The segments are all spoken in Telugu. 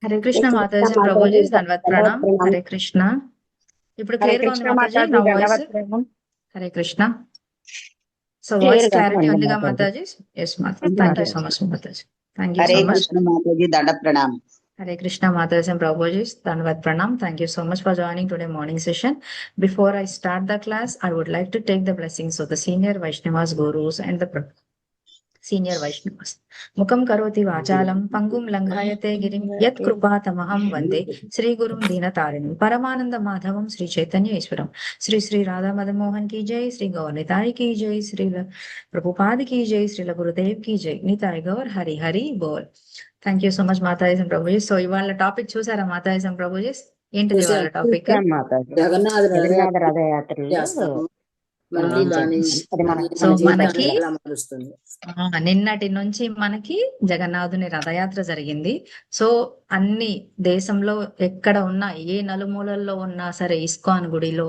హరే కృష్ణ కృష్ణ మాతాజీ మాతాజీ ప్రభుజీ ధన్వత్ దండవత్ ప్రణామ్. ప్రణామ్. హరే కృష్ణ. ఇప్పుడు హరే క్లియర్ గా ఉంది కృష్ణ మాతాజీ మాతాజీ నా వాయిస్? దండవత్ ప్రణామ్. Hare Krishna. So clear voice గానే క్లారిటీ ఉంది ఉందిగా Mataji. Mataji? Yes Mata. Thank you so much Mataji. Thank you Hare so much. Krishna Mataji దండ ప్రణామ్. Hare Krishna Mataji and Prabhuji, Dhanavad Pranam. Thank you so much for joining today morning session. Before I start the class, I would like to take the blessings of the senior Vaishnavas, Gurus and the senior Vaishnavas. Mukam karoti vachalam pangum langhayate girim yat krupa tamaham vande Sri Gurum Dinatarinam Paramananda Madhavam Sri Chaitanya Ishwaram Sri Sri Radha Madan Mohan ki jai, Sri Gaur Nitai ki jai, Sri Prabhupada ki jai, Sri Gurudev ki jai, Nitai Gaur Hari Hari Bol. Thank you so much Mataji and Prabhuji. So ఇవాళ టాపిక్ చూసారా మాతాజీ అండ్ ప్రభుజీ? ఏంటిది ఇవాళ టాపిక్? జగన్నాథ జగన్నాథ రథయాత్రలో చేస్తాము. మళ్ళీ దాని అది మన సో జీవితాన్ని మనకి ఎలా మారుస్తుంది? నిన్నటి నుంచి మనకి జగన్నాథుని రథయాత్ర జరిగింది. సో అన్ని దేశంలో ఎక్కడ ఉన్నా, ఏ నలుమూలల్లో ఉన్నా సరే ఇస్కాన్ గుడిలో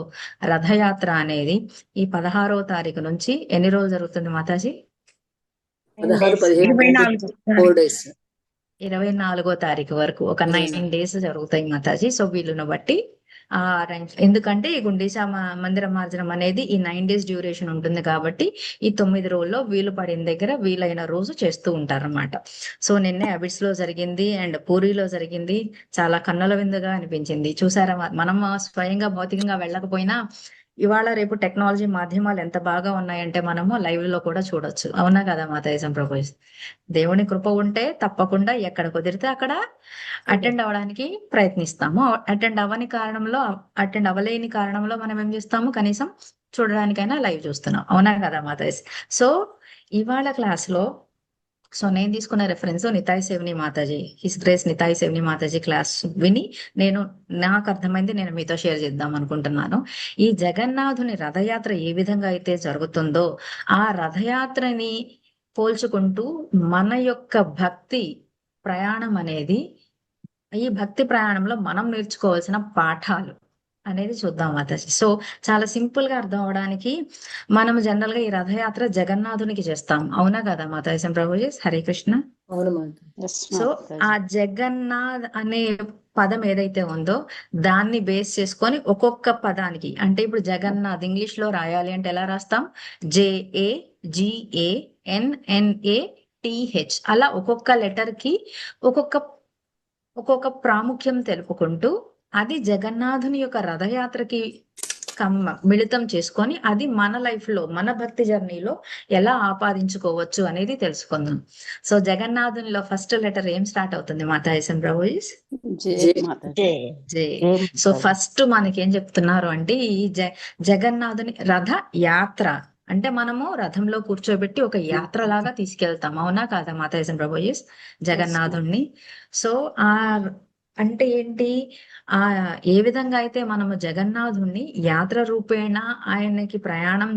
రథయాత్ర అనేది ఈ 16వ తారీఖు నుంచి ఎన్ని రోజులు జరుగుతుంది మాతాజీ? 16-17 4 days. 24వ తారీఖు వరకు ఒక 9 days జరుగుతాయి మాతాజీ. సో వీలును బట్టి ఎందుకంటే ఈ గుండీచా మందిర మార్జనం అనేది ఈ 9 days డ్యూరేషన్ ఉంటుంది కాబట్టి ఈ 9 రోజుల్లో వీలు పడిన దగ్గర వీలైన రోజు చేస్తూ ఉంటారన్నమాట. సో నిన్నే అబిడ్స్ లో జరిగింది అండ్ పూరిలో జరిగింది. చాలా కన్నుల విందుగా అనిపించింది. చూసారా, మనం స్వయంగా భౌతికంగా వెళ్ళకపోయినా ఇవాళ రేపు టెక్నాలజీ మాధ్యమాలు ఎంత బాగా ఉన్నాయంటే మనము లైవ్ లో కూడా చూడొచ్చు. అవునా కదా మాతాజీ ప్రభు? దేవుని కృప ఉంటే తప్పకుండా ఎక్కడ కుదిరితే అక్కడ అటెండ్ అవ్వడానికి ప్రయత్నిస్తాము. అటెండ్ అవ్వలేని కారణంలో మనం ఏం చేస్తాము, కనీసం చూడడానికైనా లైవ్ చూస్తున్నాం. అవునా కదా మాతాజీ? సో ఇవాళ క్లాస్ లో నేను తీసుకున్న రెఫరెన్స్ నితాయ్ సేవని మాతాజీ, హిస్ గ్రేస్ నితాయ్ సేవని మాతాజీ క్లాస్ విని నాకు అర్థమైంది, నేను మీతో షేర్ చేద్దాం అనుకుంటున్నాను. ఈ జగన్నాథుని రథయాత్ర ఏ విధంగా అయితే జరుగుతుందో ఆ రథయాత్రని పోల్చుకుంటూ మన యొక్క భక్తి ప్రయాణం అనేది, ఈ భక్తి ప్రయాణంలో మనం నేర్చుకోవాల్సిన పాఠాలు అనేది చూద్దాం మాతాజీ. సో చాలా సింపుల్ గా అర్థం అవడానికి మనం జనరల్ గా ఈ రథయాత్ర జగన్నాథునికి చేస్తాం. అవునా కదా మాతాజీ ప్రభుజీ? హరే కృష్ణ. సో ఆ జగన్నాథ్ అనే పదం ఏదైతే ఉందో దాన్ని బేస్ చేసుకొని ఒక్కొక్క పదానికి, అంటే ఇప్పుడు జగన్నాథ్ ఇంగ్లీష్ లో రాయాలి అంటే ఎలా రాస్తాం? JAGANNATH. అలా ఒక్కొక్క లెటర్ కి ఒక్కొక్క ప్రాముఖ్యం తెలుపుకుంటూ అది జగన్నాథుని యొక్క రథయాత్రకి మిళితం చేసుకొని అది మన లైఫ్ లో, మన భక్తి జర్నీలో ఎలా ఆపాదించుకోవచ్చు అనేది తెలుసుకుందాం. సో జగన్నాథునిలో ఫస్ట్ లెటర్ ఏం స్టార్ట్ అవుతుంది మాతాజీ ప్రభుజీ? జే. సో ఫస్ట్ మనకి ఏం చెప్తున్నారు అంటే ఈ జగన్నాథుని రథ యాత్ర అంటే మనము రథంలో కూర్చోబెట్టి ఒక యాత్ర లాగా తీసుకెళ్తాం. అవునా కాదా మాతాజీ ప్రభుజీ జగన్నాథుణ్ణి? సో అంటే ఏంటి, ఏ విధంగా అయితే మనము జగన్నాథుణ్ణి యాత్ర రూపేణ ఆయనకి ప్రయాణం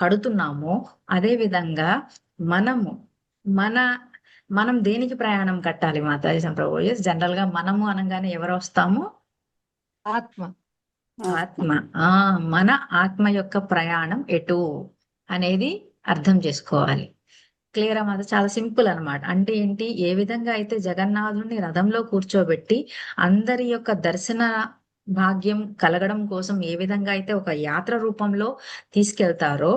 కడుతున్నామో అదే విధంగా మనం దేనికి ప్రయాణం కట్టాలి మాతాజీ ప్రభుజీ? జనరల్ గా మనము అనగానే ఎవరు వస్తాము? ఆత్మ. మన ఆత్మ యొక్క ప్రయాణం ఎటు అనేది అర్థం చేసుకోవాలి. క్లియర్ అన్నమాట. చాలా సింపుల్ అనమాట. అంటే ఏంటి, ఏ విధంగా అయితే జగన్నాథుని రథంలో కూర్చోబెట్టి అందరి యొక్క దర్శన భాగ్యం కలగడం కోసం ఏ విధంగా అయితే ఒక యాత్ర రూపంలో తీసుకెళ్తారో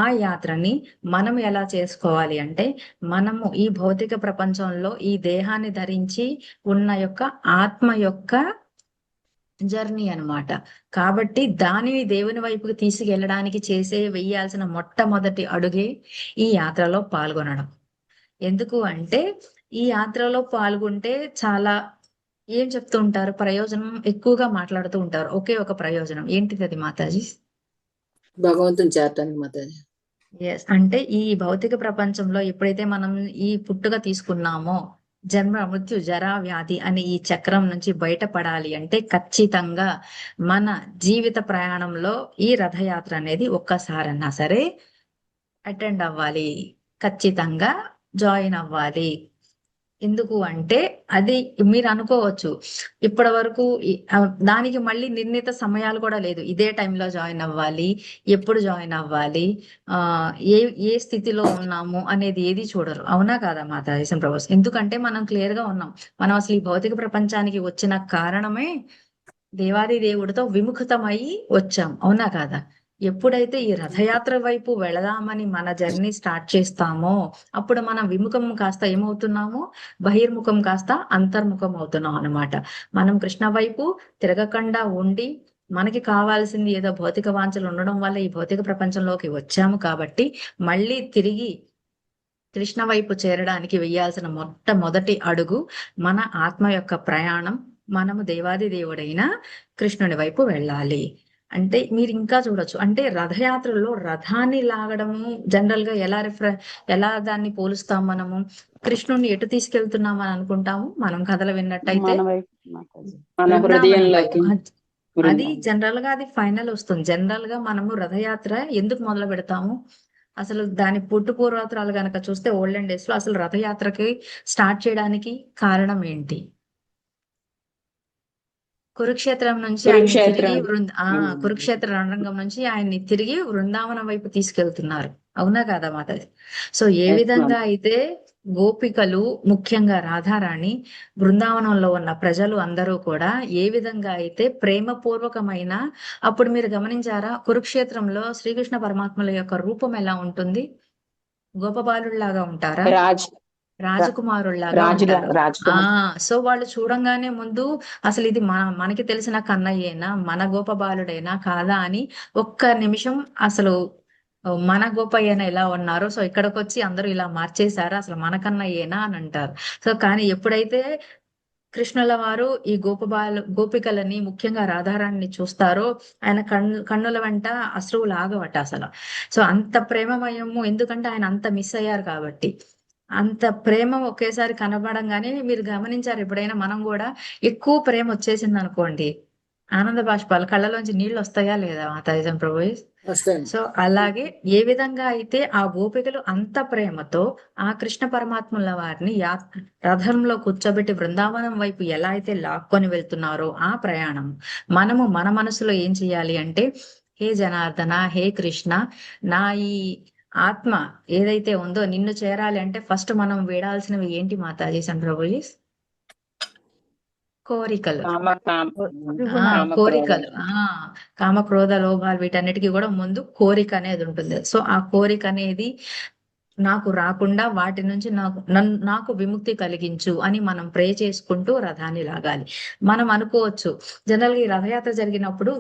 ఆ యాత్రని మనం ఎలా చేసుకోవాలి అంటే, మనము ఈ భౌతిక ప్రపంచంలో ఈ దేహాన్ని ధరించి ఉన్న యొక్క ఆత్మ యొక్క జర్నీ అన్నమాట. కాబట్టి దానిని దేవుని వైపుకి తీసుకెళ్ళడానికి వెయ్యాల్సిన మొట్టమొదటి అడుగే ఈ యాత్రలో పాల్గొనడం. ఎందుకు అంటే ఈ యాత్రలో పాల్గొంటే చాలా ఏం చెప్తూ ఉంటారు, ప్రయోజనం ఎక్కువగా మాట్లాడుతూ ఉంటారు. ఒకే ఒక ప్రయోజనం. ఏంటిది అది మాతాజీ? భగవంతుని చేరటానికి మాతాజీ. ఎస్. అంటే ఈ భౌతిక ప్రపంచంలో ఎప్పుడైతే మనం ఈ పుట్టుక తీసుకున్నామో, జన్మ మృత్యు జరా వ్యాధి అనే ఈ చక్రం నుంచి బయటపడాలి అంటే ఖచ్చితంగా మన జీవిత ప్రయాణంలో ఈ రథయాత్ర అనేది ఒక్కసారన్నా సరే అటెండ్ అవ్వాలి, ఖచ్చితంగా జాయిన్ అవ్వాలి. ఎందుకు అంటే అది మీరు అనుకోవచ్చు ఇప్పటి వరకు దానికి మళ్ళీ నిర్ణీత సమయాలు కూడా లేదు. ఇదే టైంలో జాయిన్ అవ్వాలి, ఎప్పుడు జాయిన్ అవ్వాలి, ఆ ఏ ఏ స్థితిలో ఉన్నాము అనేది ఏది చూడరు. అవునా కాదా మాతాజీ ప్రభు? ఎందుకంటే మనం క్లియర్ గా ఉన్నాం. మనం అసలు ఈ భౌతిక ప్రపంచానికి వచ్చిన కారణమే దేవాది దేవుడితో విముఖతమై వచ్చాం. అవునా కాదా? ఎప్పుడైతే ఈ రథయాత్ర వైపు వెళదామని మన జర్నీ స్టార్ట్ చేస్తామో అప్పుడు మనం విముఖం కాస్త ఏమవుతున్నాము, బహిర్ముఖం కాస్త అంతర్ముఖం అవుతున్నాం అన్నమాట. మనం కృష్ణ వైపు తిరగకుండా ఉండి మనకి కావాల్సింది ఏదో భౌతిక వాంఛలు ఉండడం వల్ల ఈ భౌతిక ప్రపంచంలోకి వచ్చాము కాబట్టి మళ్ళీ తిరిగి కృష్ణ వైపు చేరడానికి వేయాల్సిన మొట్టమొదటి అడుగు మన ఆత్మ యొక్క ప్రయాణం. మనము దేవాది దేవుడైన కృష్ణుని వైపు వెళ్ళాలి. అంటే మీరు ఇంకా చూడొచ్చు, అంటే రథయాత్రలో రథాన్ని లాగడము జనరల్ గా ఎలా దాన్ని పోలుస్తాం మనము? కృష్ణుని ఎటు తీసుకెళ్తున్నాం అని అనుకుంటాము మనం కథలు విన్నట్టయితే? మన వైపు మాతాజీ. మన బృందావనం హృదయంలోకి. వైపు. అది బృందావనం. జనరల్ గా అది ఫైనల్ వస్తుంది. జనరల్ గా మనము రథయాత్ర ఎందుకు మొదలు పెడతాము? అసలు దాని పుట్టు పూర్వోత్తరాలు గనక చూస్తే ఓల్డెన్ డేస్ లో అసలు రథయాత్రకి స్టార్ట్ చేయడానికి కారణం ఏంటి? కురుక్షేత్రం నుంచి ఆయన్ని కురుక్షేత్రం. తిరిగి కురుక్షేత్ర రణరంగం నుంచి ఆయన్ని తిరిగి వృందావనం వైపు తీసుకెళ్తున్నారు. అవునా కాదా మాతాజీ? సో ఏ Yes, విధంగా ma'am. అయితే గోపికలు, ముఖ్యంగా రాధారాణి, బృందావనంలో ఉన్న ప్రజలు అందరూ కూడా ఏ విధంగా అయితే ప్రేమపూర్వకమైన, అప్పుడు మీరు గమనించారా కురుక్షేత్రంలో శ్రీకృష్ణ పరమాత్మల యొక్క రూపం ఎలా ఉంటుంది? గోపబాలుల్లాగా ఉంటారా? రాజకుమారుల్లాగా రాజుగా ఉంటారు. రాజకుమార్. సో వాళ్ళు చూడంగానే ముందు అసలు ఇది మనకి తెలిసిన కన్నయ్యేనా, మన గోపబాలుడేనా కాదా అని ఒక్క నిమిషం అసలు మన గోపయ్యన ఎలా ఉన్నారు, సో ఇక్కడికి వచ్చి అందరూ ఇలా మార్చేశారా, అసలు మన కన్నయ్యేనా అని అంటారు. సో కానీ ఎప్పుడైతే కృష్ణుల వారు ఈ గోపికలని, ముఖ్యంగా రాధారాణిని చూస్తారో ఆయన కన్నుల వెంట అశ్రువులు ఆగవట అసలు. సో అంత ప్రేమమయము, ఎందుకంటే ఆయన అంత మిస్ అయ్యారు కాబట్టి. అంత ప్రేమ ఒకేసారి కనబడంగానే మీరు గమనించారు ఎప్పుడైనా, మనం కూడా ఎక్కువ ప్రేమ వచ్చేసింది అనుకోండి, ఆనంద బాష్పాలు కళ్ళలోంచి నీళ్లు వస్తాయా లేదా మాతాజీ ప్రభు? వస్తాయి. సో అలాగే ఏ విధంగా అయితే ఆ గోపికలు అంత ప్రేమతో ఆ కృష్ణ పరమాత్ముల వారిని రథంలో కూర్చోబెట్టి బృందావనం వైపు ఎలా అయితే లాక్కొని వెళ్తున్నారో ఆ ప్రయాణం మనము మన మనసులో ఏం చేయాలి అంటే, హే జనార్దన, హే కృష్ణ, నా ఈ ఆత్మ ఏదైతే ఉందో నిన్ను చేరాలి అంటే ఫస్ట్ మనం వీడాల్సినవి ఏంటి మాతాజీ ప్రభుజీ? కోరికలు. కోరికలు, కామ క్రోధ లోభాలు, వీటన్నిటికీ కూడా ముందు కోరిక అనేది ఉంటుంది. సో ఆ కోరిక అనేది నాకు రాకుండా వాటి నుంచి నాకు విముక్తి కలిగించు అని మనం ప్రే చేసుకుంటూ రథాన్ని లాగాలి. మనం అనుకోవచ్చు జనరల్ గా ఈ రథయాత్ర జరిగినప్పుడు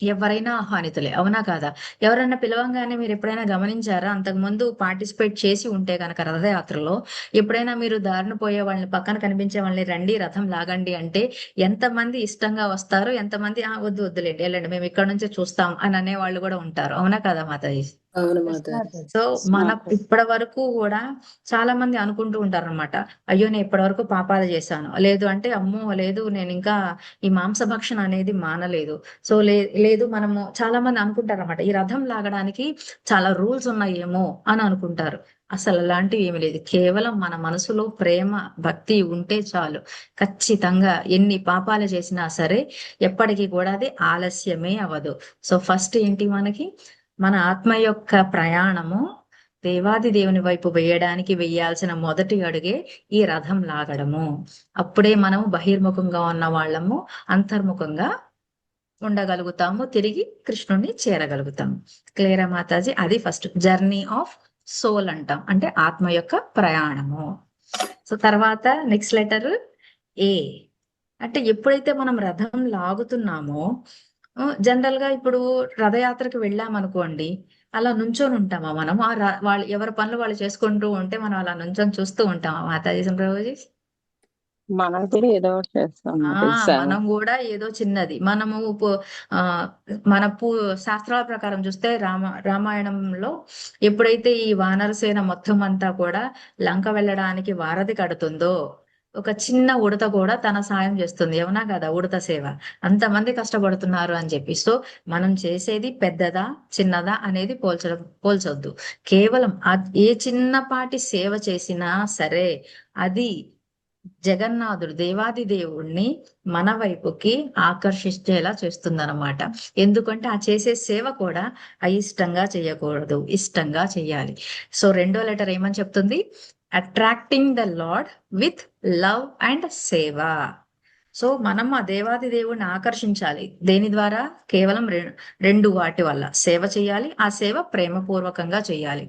ఎవరైనా ఆహ్వానితులే. అవునా కాదా? ఎవరైనా పిలవంగానే మీరు ఎప్పుడైనా గమనించారా? అంతకు ముందు పార్టిసిపేట్ చేసి ఉంటే కనుక రథయాత్రలో ఎప్పుడైనా మీరు దారిన పోయే వాళ్ళని, పక్కన కనిపించే వాళ్ళని రండి రథం లాగండి అంటే ఎంతమంది ఇష్టంగా వస్తారు, ఎంతమంది వద్దు వద్దులేండి వెళ్ళండి మేము ఇక్కడ నుంచే చూస్తాం అని అనే వాళ్ళు కూడా ఉంటారు. అవునా కదా మాతాజీ? అవును మాతాజీ. సో మన ఇప్పటి వరకు కూడా చాలా మంది అనుకుంటూ ఉంటారు అనమాట, అయ్యో నేను ఇప్పటి వరకు పాపాలు చేశాను, లేదు అంటే అమ్మో లేదు నేను ఇంకా ఈ మాంసభక్షణ అనేది మానలేదు. సో లేదు మనము చాలా మంది అనుకుంటారు అనమాట, ఈ రథం లాగడానికి చాలా రూల్స్ ఉన్నాయేమో అని అనుకుంటారు. అసలు అలాంటివి ఏమి లేదు. కేవలం మన మనసులో ప్రేమ, భక్తి ఉంటే చాలు. ఖచ్చితంగా ఎన్ని పాపాలు చేసినా సరే ఎప్పటికీ కూడా అది ఆలస్యమే అవ్వదు. సో ఫస్ట్ ఏంటి, మనకి మన ఆత్మ యొక్క ప్రయాణము దేవాది దేవుని వైపు వేయాల్సిన మొదటి అడుగే ఈ రథం లాగడము. అప్పుడే మనము బహిర్ముఖంగా ఉన్న వాళ్ళము అంతర్ముఖంగా ఉండగలుగుతాము, తిరిగి కృష్ణుణ్ణి చేరగలుగుతాము. క్లియరా మాతాజీ? అది ఫస్ట్ జర్నీ ఆఫ్ సోల్ అంటాం, అంటే ఆత్మ యొక్క ప్రయాణము. సో తర్వాత నెక్స్ట్ లెటర్ ఏ. అంటే ఎప్పుడైతే మనం రథం లాగుతున్నామో జనరల్ గా ఇప్పుడు రథయాత్రకు వెళ్ళామనుకోండి, అలా నుంచొని ఉంటామా మనం? వాళ్ళు ఎవరి పనులు వాళ్ళు చేసుకుంటూ ఉంటే మనం అలా నుంచొని చూస్తూ ఉంటామా మాతాజీ ప్రభుజీ? మనం కూడా ఏదో ఒకటి చేస్తాం. మనం కూడా ఏదో చిన్నది మనము మన శాస్త్రాల ప్రకారం చూస్తే రామాయణంలో ఎప్పుడైతే ఈ వానరసేన మొత్తం అంతా కూడా లంక వెళ్ళడానికి వారధి కడుతుందో ఒక చిన్న ఉడత కూడా తన సాయం చేస్తుంది. అవునా కదా? ఉడత సేవ అంతమంది కష్టపడుతున్నారు అని చెప్పి. సో మనం చేసేది పెద్దదా చిన్నదా అనేది పోల్చొద్దు. కేవలం ఏ చిన్నపాటి సేవ చేసినా సరే అది జగన్నాథుడు దేవాది దేవుణ్ణి మన వైపుకి ఆకర్షించేలా చేస్తుందన్నమాట. ఎందుకంటే ఆ చేసే సేవ కూడా అయిష్టంగా చేయకూడదు, ఇష్టంగా చేయాలి. సో రెండో లెటర్ ఏమని చెప్తుంది? Attracting the lord with love and సేవ. సో మనం ఆ దేవాది దేవుణ్ణి ఆకర్షించాలి. దేని ద్వారా? కేవలం రెండు వాటి వల్ల. సేవ చేయాలి, ఆ సేవ ప్రేమపూర్వకంగా చేయాలి.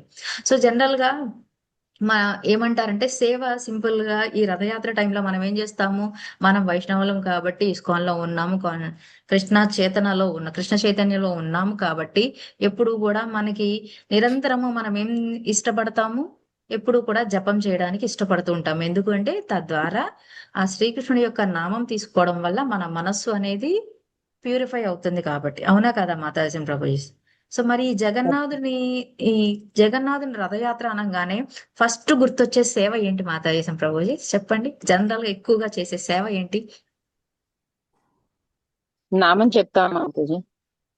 సో జనరల్ గా ఏమంటారంటే సేవ సింపుల్ గా ఈ రథయాత్ర టైంలో మనం ఏం చేస్తాము? మనం వైష్ణవులం కాబట్టి ఇస్కాన్ లో ఉన్నాము, కృష్ణ చైతన్యలో ఉన్నాము కాబట్టి ఎప్పుడు కూడా మనకి నిరంతరము మనం ఏం ఇష్టపడతాము? ఎప్పుడు కూడా జపం చేయడానికి ఇష్టపడుతూ ఉంటాము. ఎందుకంటే తద్వారా ఆ శ్రీకృష్ణుడి యొక్క నామం తీసుకోవడం వల్ల మన మనస్సు అనేది ప్యూరిఫై అవుతుంది కాబట్టి. అవునా కదా మాతాజీ ప్రభుజీ? సో మరి ఈ జగన్నాథుని రథయాత్ర అనగానే ఫస్ట్ గుర్తొచ్చే సేవ ఏంటి మాతాజీ ప్రభుజీ? చెప్పండి. జనరల్ గా ఎక్కువగా చేసే సేవ ఏంటి? నామం చెప్తాం మాతాజీ.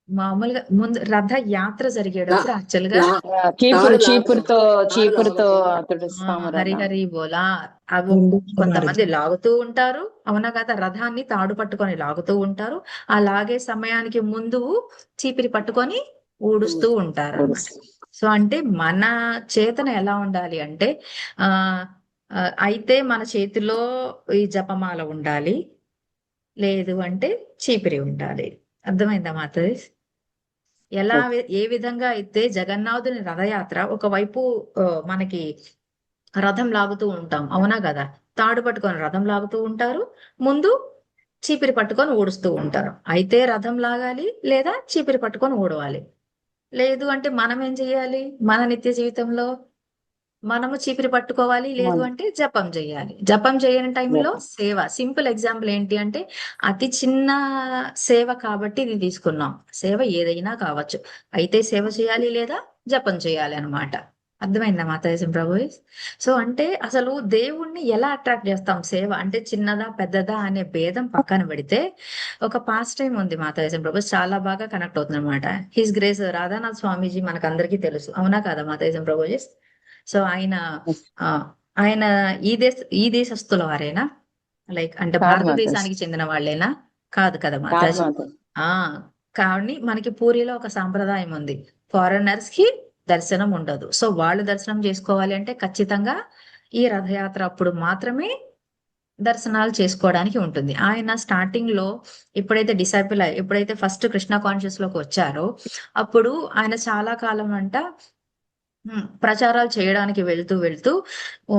మామూలుగా ముందు రథ యాత్ర జరిగేటప్పుడు యాక్చువల్ గా చీపురుతో తుడుస్తాము హరి రథం. హరి బోలా అవి కొంతమంది లాగుతూ ఉంటారు. అవునా కదా? రథాన్ని తాడు పట్టుకొని లాగుతూ ఉంటారు. ఆ లాగే సమయానికి ముందు చీపిరి పట్టుకొని ఊడుస్తూ ఉంటారు అన్నమాట. సో అంటే మన చేతన ఎలా ఉండాలి అంటే ఆ ఆ, అయితే మన చేతిలో ఈ జపమాల ఉండాలి, లేదు అంటే చీపిరి ఉండాలి. అర్థమైందా మాతది? ఏ విధంగా అయితే జగన్నాథుని రథయాత్ర ఒకవైపు మనకి రథం లాగుతూ ఉంటాం, అవునా కదా? తాడు పట్టుకొని రథం లాగుతూ ఉంటారు, ముందు చీపిరి పట్టుకొని ఊడుస్తూ ఉంటారు. అయితే రథం లాగాలి లేదా చీపిరి పట్టుకొని ఊడవాలి. లేదు అంటే మనం ఏం చేయాలి? మన నిత్య జీవితంలో మనము చీపిరి పట్టుకోవాలి, లేదు అంటే జపం చేయాలి. జపం చేయని టైంలో సేవ. సింపుల్ ఎగ్జాంపుల్ ఏంటి అంటే అతి చిన్న సేవ కాబట్టి ఇది తీసుకున్నాం. సేవ ఏదైనా కావచ్చు, అయితే సేవ చేయాలి లేదా జపం చేయాలి అన్నమాట. అర్థమైందా మాతాజీ ప్రభు? సో అంటే అసలు దేవుణ్ణి ఎలా అట్రాక్ట్ చేస్తాం? సేవ అంటే చిన్నదా పెద్దదా అనే భేదం పక్కన పెడితే ఒక పాస్ టైం ఉంది మాతాజీ ప్రభు, చాలా బాగా కనెక్ట్ అవుతుంది అనమాట. హిస్ గ్రేస్ రాధానాథ్ స్వామీజీ మనకు అందరికీ తెలుసు, అవునా కదా మాతాజీ ప్రభుజీ? సో ఆ, ఆయన ఈ దేశస్తుల వారేనా? లైక్ అంటే కాదు భారతదేశానికి చెందిన వాళ్ళేనా? కాదు కదా మాతాజీ? ఆ కానీ మనకి పూరిలో ఒక సాంప్రదాయం ఉంది, ఫారెనర్స్ కి దర్శనం ఉండదు. సో వాళ్ళు దర్శనం చేసుకోవాలి అంటే ఖచ్చితంగా ఈ రథయాత్ర అప్పుడు మాత్రమే దర్శనాలు చేసుకోవడానికి ఉంటుంది. ఆయన స్టార్టింగ్ లో ఎప్పుడైతే ఫస్ట్ కృష్ణ కాన్షియస్ లోకి వచ్చారో అప్పుడు ఆయన చాలా కాలం ప్రచారాలు చేయడానికి వెళ్తూ వెళ్తూ ఊ,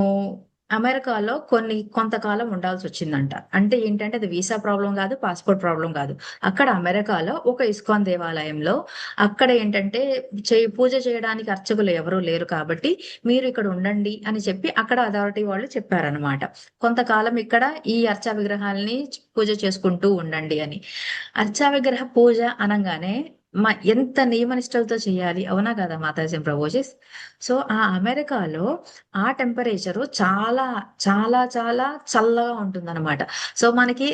అమెరికాలో కొంతకాలం ఉండాల్సి వచ్చిందంట. అంటే ఏంటంటే అది వీసా ప్రాబ్లం కాదు, పాస్పోర్ట్ ప్రాబ్లం కాదు. అక్కడ అమెరికాలో ఒక ఇస్కాన్ దేవాలయంలో అక్కడ ఏంటంటే పూజ చేయడానికి అర్చకులు ఎవరూ లేరు కాబట్టి మీరు ఇక్కడ ఉండండి అని చెప్పి అక్కడ అథారిటీ వాళ్ళు చెప్పారనమాట. కొంతకాలం ఇక్కడ ఈ అర్చా విగ్రహాలని పూజ చేసుకుంటూ ఉండండి అని. అర్చా విగ్రహ పూజ అనగానే ఎంత నియమనిష్టలతో చేయాలి, అవునా కదా మాతాజీ ప్రభుజీస్? సో ఆ అమెరికాలో ఆ టెంపరేచరు చాలా చాలా చాలా చల్లగా ఉంటుందన్నమాట. సో మనకి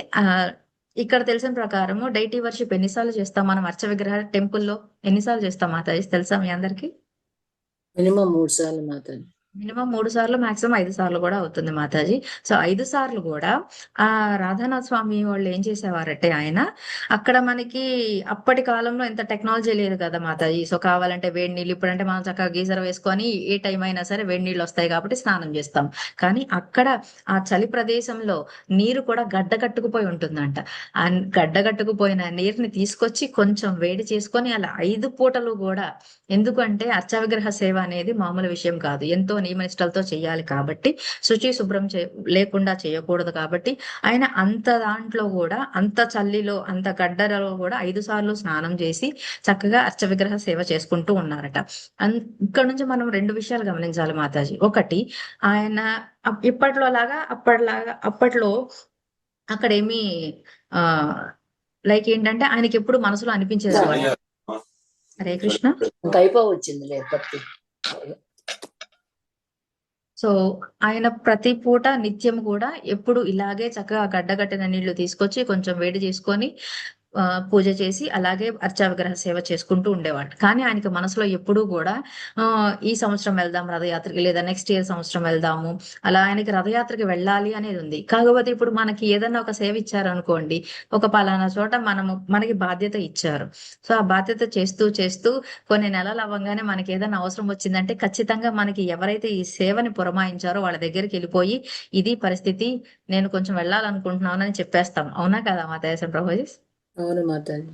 ఇక్కడ తెలిసిన ప్రకారము డైటీ వర్షిప్ ఎన్నిసార్లు చేస్తాం మనం అర్చ విగ్రహ టెంపుల్లో? ఎన్నిసార్లు చేస్తాం మాతాజీ తెలుసా మీ అందరికి? మినిమం 3 సార్లు మాతాజీ. మినిమం 3 సార్లు, మాక్సిమం 5 సార్లు కూడా అవుతుంది మాతాజీ. సో 5 సార్లు కూడా ఆ రాధానాథ్ స్వామి వాళ్ళు ఏం చేసేవారంటే ఆయన అక్కడ మనకి అప్పటి కాలంలో ఎంత టెక్నాలజీ లేదు కదా మాతాజీ. సో కావాలంటే వేడి నీళ్ళు, ఇప్పుడంటే మనం చక్కగా గీజర్ వేసుకొని ఏ టైం అయినా సరే వేడి నీళ్ళు వస్తాయి కాబట్టి స్నానం చేస్తాం. కానీ అక్కడ ఆ చలి ప్రదేశంలో నీరు కూడా గడ్డ కట్టుకుపోయి ఉంటుందంట. ఆ గడ్డ కట్టుకుపోయిన నీరుని తీసుకొచ్చి కొంచెం వేడి చేసుకొని అలా 5 పూటలు కూడా, ఎందుకంటే అర్చా విగ్రహ సేవ అనేది మామూలు విషయం కాదు, ఎంతో నియమనిష్టలతో చేయాలి కాబట్టి, శుభ్రం లేకుండా చేయకూడదు కాబట్టి ఆయన అంత దాంట్లో కూడా, అంత చల్లిలో, అంత గడ్డలలో కూడా 5 సార్లు స్నానం చేసి చక్కగా అర్చ విగ్రహ సేవ చేసుకుంటూ ఉన్నారట. ఇక్కడ నుంచి మనం 2 విషయాలు గమనించాలి మాతాజీ. ఒకటి, ఆయన అప్పట్లో అక్కడేమి ఆ లైక్ ఏంటంటే ఆయనకి ఎప్పుడు మనసులో అనిపించేది అనమాట, హరే కృష్ణ అయిపోవచ్చింది లేకపోతే. సో ఆయన ప్రతి పూట నిత్యం కూడా ఎప్పుడు ఇలాగే చక్కగా గడ్డగట్టిన నీళ్లు తీసుకొచ్చి కొంచెం వేడి చేసుకొని పూజ చేసి అలాగే అర్చా విగ్రహ సేవ చేసుకుంటూ ఉండేవాడు. కానీ ఆయనకి మనసులో ఎప్పుడూ కూడా ఈ సంవత్సరం వెళ్దాం రథయాత్రకి, లేదా నెక్స్ట్ ఇయర్ సంవత్సరం వెళ్దాము, అలా ఆయనకి రథయాత్రకి వెళ్ళాలి అనేది ఉంది. కాకపోతే ఇప్పుడు మనకి ఏదైనా ఒక సేవ ఇచ్చారనుకోండి, ఒక పలానా చోట మనకి బాధ్యత ఇచ్చారు. సో ఆ బాధ్యత చేస్తూ చేస్తూ కొన్ని నెలలు అవ్వగానే మనకి ఏదైనా అవసరం వచ్చిందంటే ఖచ్చితంగా మనకి ఎవరైతే ఈ సేవని పురమాయించారో వాళ్ళ దగ్గరికి వెళ్ళిపోయి, ఇది పరిస్థితి, నేను కొంచెం వెళ్ళాలనుకుంటున్నాను అని చెప్పేస్తాం. అవునా కదా మాతాజీ ప్రభుజీ? అవును మాతాజీ.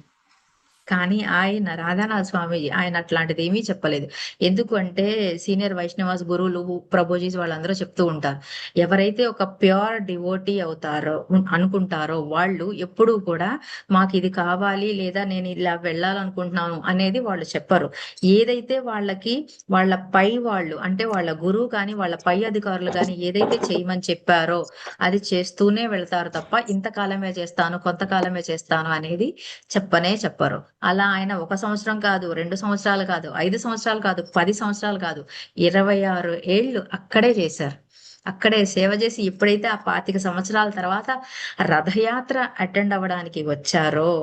కానీ ఆయన రాధానాథ స్వామి ఆయన అట్లాంటిది ఏమీ చెప్పలేదు. ఎందుకు అంటే సీనియర్ వైష్ణవాస్ గురువులు ప్రభుజీస్ వాళ్ళందరూ చెప్తూ ఉంటారు, ఎవరైతే ఒక ప్యూర్ డివోటీ అవుతారో అనుకుంటారో వాళ్ళు ఎప్పుడూ కూడా మాకు ఇది కావాలి లేదా నేను ఇలా వెళ్ళాలనుకుంటున్నాను అనేది వాళ్ళు చెప్పరు. ఏదైతే వాళ్ళకి వాళ్ళ పై వాళ్ళు అంటే వాళ్ళ గురువు కానీ వాళ్ళ పై అధికారులు కానీ ఏదైతే చేయమని చెప్పారో అది చేస్తూనే వెళ్తారు తప్ప ఇంతకాలమే చేస్తాను కొంతకాలమే చేస్తాను అనేది చెప్పరు. అలా ఆయన 1 సంవత్సరం కాదు, 2 సంవత్సరాలు కాదు, 5 సంవత్సరాలు కాదు, 10 సంవత్సరాలు కాదు, 26 ఏళ్ళు అక్కడే చేశారు. అక్కడే సేవ చేసి ఎప్పుడైతే ఆ 25 సంవత్సరాల తర్వాత రథయాత్ర అటెండ్ అవ్వడానికి వచ్చారో,